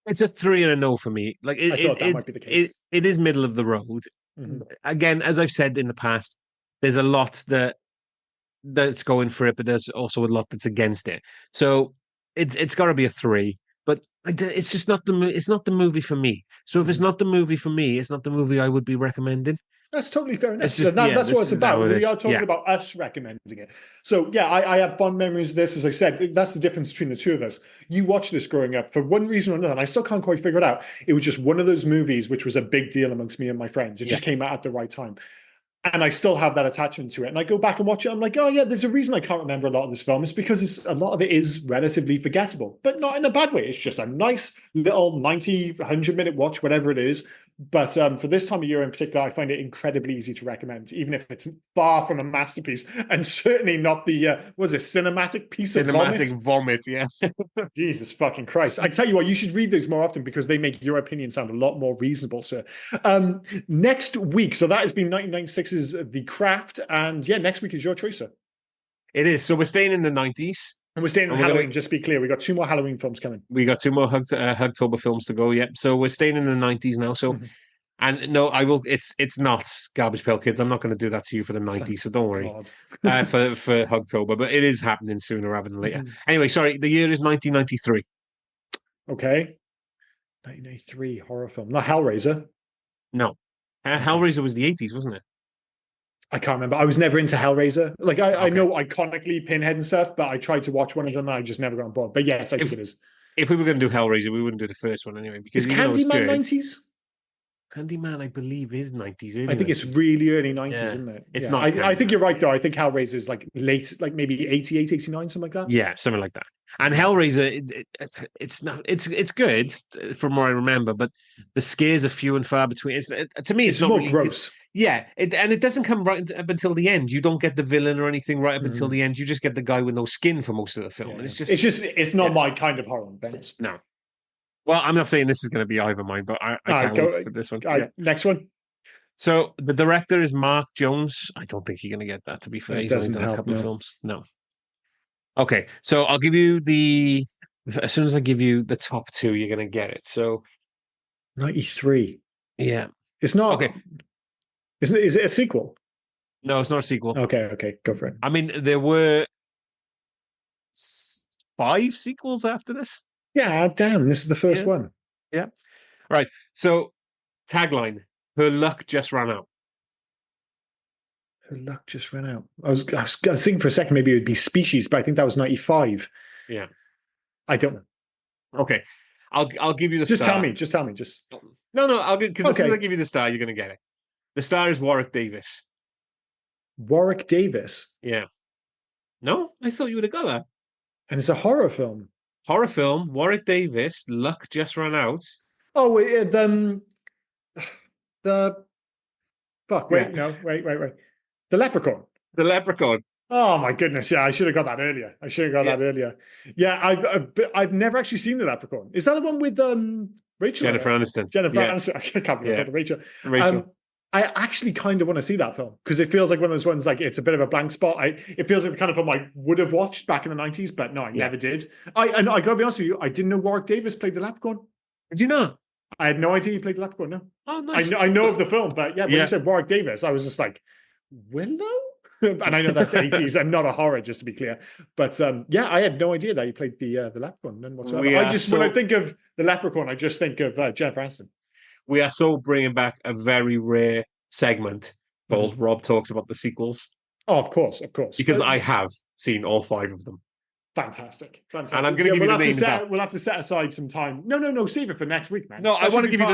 It's a 3 and a no for me. Like I thought that might be the case. It is middle of the road. Mhm. Again, as I've said in the past, there's a lot that's going for it, but there's also a lot that's against it. So it's got to be a 3. But it's just not it's not the movie for me. So if it's not the movie for me, it's not the movie I would be recommending. That's totally fair enough. It's just, that's what it's about. We are talking Yeah. about us recommending it. So, yeah, I have fond memories of this. As I said, that's the difference between the two of us. You watched this growing up for one reason or another, and I still can't quite figure it out. It was just one of those movies which was a big deal amongst me and my friends. It just came out at the right time. And I still have that attachment to it. And I go back and watch it. I'm like, oh, yeah, there's a reason I can't remember a lot of this film. It's because a lot of it is relatively forgettable, but not in a bad way. It's just a nice little 90, 100-minute watch, whatever it is. But for this time of year in particular, I find it incredibly easy to recommend, even if it's far from a masterpiece and certainly not the, cinematic piece of vomit, yeah. Jesus fucking Christ. I tell you what, you should read those more often because they make your opinion sound a lot more reasonable, sir. Next week, so that has been 1996's The Craft, and yeah, next week is your choice, sir. It is. So we're staying in the 90s. And we're staying in Halloween, just to be clear. We got 2 more Halloween films coming. We got 2 more Hugtober films to go, yep. So we're staying in the 90s now. So and no, I will it's not Garbage Pail Kids. I'm not going to do that to you for the 90s, so don't worry. For Hugtober, but it is happening sooner rather than later. Anyway, sorry, the year is 1993. Okay. 1993 horror film. Not Hellraiser. No. Hellraiser was the 80s, wasn't it? I can't remember. I was never into Hellraiser. Like, I know iconically Pinhead and stuff, but I tried to watch one of them and I just never got on board. But yes, I think it is. If we were going to do Hellraiser, we wouldn't do the first one anyway. Because is Candyman 90s? Candyman, I believe, is 90s. I think 90s. It's really early 90s, isn't it? It's not. I think you're right, though. I think Hellraiser is like late, like maybe 88, 89, something like that. Yeah, something like that. And Hellraiser, it's not. It's good from what I remember, but the scares are few and far between. To me, it's not more really gross. Yeah, and it doesn't come right up until the end. You don't get the villain or anything right up until the end. You just get the guy with no skin for most of the film, and it's not my kind of horror. Dennis. No. Well, I'm not saying this is going to be either mine, but I can't wait for this one. Next one. So the director is Mark Jones. I don't think you're going to get that. To be fair, he's only done a couple of films. No. Okay, so I'll give you as soon as I give you the top 2, you're going to get it. So 93. Yeah. It's not. Okay. Is it a sequel? No, it's not a sequel. Okay, go for it. I mean, there were 5 sequels after this. Yeah, damn, this is the first one. Yeah. Right. So, tagline, her luck just ran out. Her luck just ran out. I was thinking for a second maybe it would be Species, but I think that was 95. Yeah. I don't know. Okay. I'll give you the just star. Just tell me. No, I'll give because as soon as I give you the star, you're going to get it. The star is Warwick Davis. Warwick Davis? Yeah. No? I thought you would have got that. And it's a horror film. Horror film, Warwick Davis, luck just ran out. Oh, wait, the fuck, wait, no, wait. The Leprechaun. The Leprechaun. Oh my goodness, yeah, I should have got that earlier. Yeah, I've never actually seen The Leprechaun. Is that the one with Rachel? Jennifer Aniston. Aniston. I can't believe I called her Rachel. I actually kind of want to see that film because it feels like one of those ones, like it's a bit of a blank spot. It feels like the kind of film I would have watched back in the 90s, but no, I never did. And I gotta be honest with you, I didn't know Warwick Davis played the Leprechaun. Did you not? I had no idea he played the Leprechaun. No. Oh, nice. I know of the film, but when you said Warwick Davis, I was just like, Willow? And I know that's 80s and not a horror, just to be clear. But I had no idea that he played the Leprechaun, none whatsoever. When I think of the Leprechaun, I just think of Jennifer Aniston. We are so bringing back a very rare segment called Rob Talks About the Sequels. Oh, of course. Because I have seen all 5 of them. Fantastic. And I'm going to give you the names now. We'll have to set aside some time. No, save it for next week, man. No, I want to give you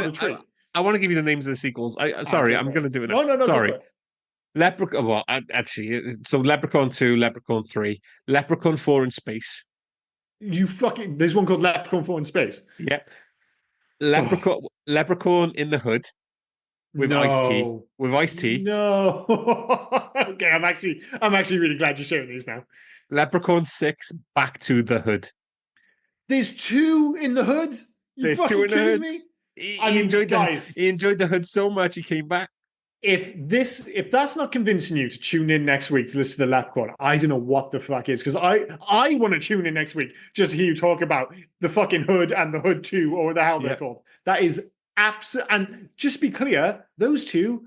I want to give you the names of the sequels. Sorry, I'm going to do it now. No. Sorry. Leprechaun, well, actually, so Leprechaun 2, Leprechaun 3, Leprechaun 4 in Space. There's one called Leprechaun 4 in Space? Yep. Leprechaun in the Hood with Ice-T. With Ice-T. No. Okay, I'm actually really glad you're sharing these now. Leprechaun 6, Back to the Hood. There's 2 in the Hood? There's 2 in the Hood. He enjoyed the Hood so much he came back. If that's not convincing you to tune in next week to listen to the Leprechaun, I don't know what the fuck is, because I want to tune in next week just to hear you talk about the fucking Hood and the Hood 2, or the hell they're called. That is absolute. And just be clear, those 2,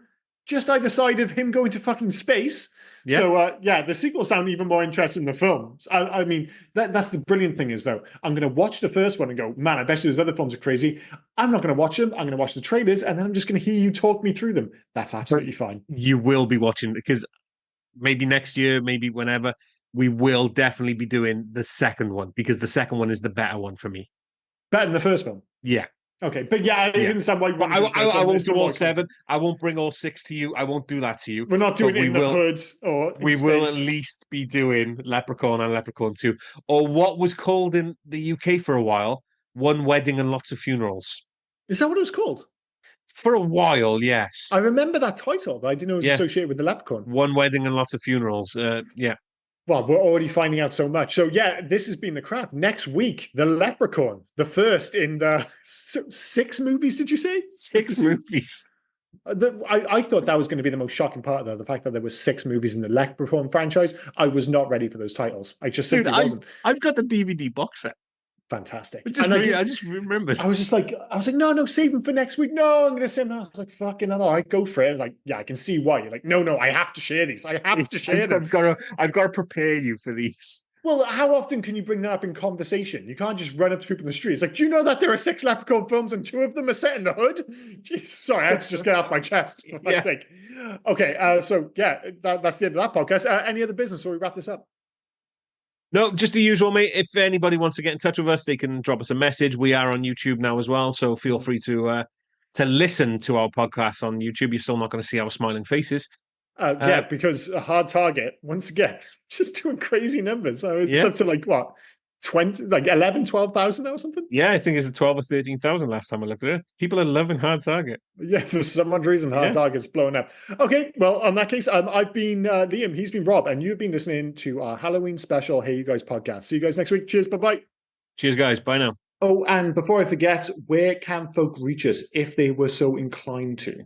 just either side of him going to fucking space. Yeah. So the sequels sound even more interesting than the films. I mean, that's the brilliant thing is, though, I'm going to watch the first one and go, man, I bet you those other films are crazy. I'm not going to watch them. I'm going to watch the trailers, and then I'm just going to hear you talk me through them. That's absolutely fine. You will be watching, because maybe next year, maybe whenever, we will definitely be doing the second one, because the second one is the better one for me. Better than the first film? Yeah. Okay, but I understand why. I won't do all 7. I won't bring all 6 to you. I won't do that to you. We're not doing it in the Hood or we will at least be doing Leprechaun and Leprechaun 2, or what was called in the UK for a while, One Wedding and Lots of Funerals. Is that what it was called? For a while, yes. I remember that title, but I didn't know it was associated with the Leprechaun. One Wedding and Lots of Funerals. Yeah. Well, we're already finding out so much. So, this has been the crap. Next week, The Leprechaun, the first in the 6 movies, did you say? 6 movies. I thought that was going to be the most shocking part, though, the fact that there were 6 movies in the Leprechaun franchise. I was not ready for those titles. I just simply wasn't. I've got the DVD box set. Fantastic. I just remembered. I was like, no, save them for next week. No, I'm going to send them. I was like, fucking hell, all right, go for it. Like, I can see why. You're like, no, I have to share these. I have to share them. I've got to prepare you for these. Well, how often can you bring that up in conversation? You can't just run up to people in the street. It's like, do you know that there are 6 Leprechaun films and 2 of them are set in the Hood? Jeez, sorry, I had to just get off my chest. For fuck's sake. Okay, that's the end of that podcast. Any other business before we wrap this up? No, just the usual, mate. If anybody wants to get in touch with us, they can drop us a message. We are on YouTube now as well, so feel free to listen to our podcast on YouTube. You're still not going to see our smiling faces. Because a Hard Target, once again, just doing crazy numbers. So it's up to like what? 20, like 11, 12,000 or something? Yeah, I think it's 12 or 13,000 last time I looked at it. People are loving Hard Target. Yeah, for some odd reason, Hard Target's blowing up. Okay, well, on that case, I've been Liam, he's been Rob, and you've been listening to our Halloween special Hey You Guys podcast. See you guys next week. Cheers, bye-bye. Cheers, guys. Bye now. Oh, and before I forget, where can folk reach us if they were so inclined to?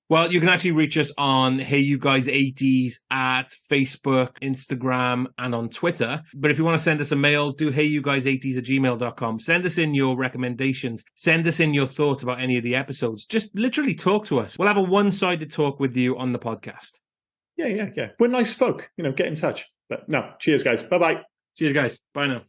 Well, you can actually reach us on Hey You Guys 80s at Facebook, Instagram, and on Twitter. But if you want to send us a mail, do heyyouguys80s@gmail.com. Send us in your recommendations. Send us in your thoughts about any of the episodes. Just literally talk to us. We'll have a one-sided talk with you on the podcast. Yeah. We're nice folk. Get in touch. But no, cheers, guys. Bye-bye. Cheers, guys. Bye now.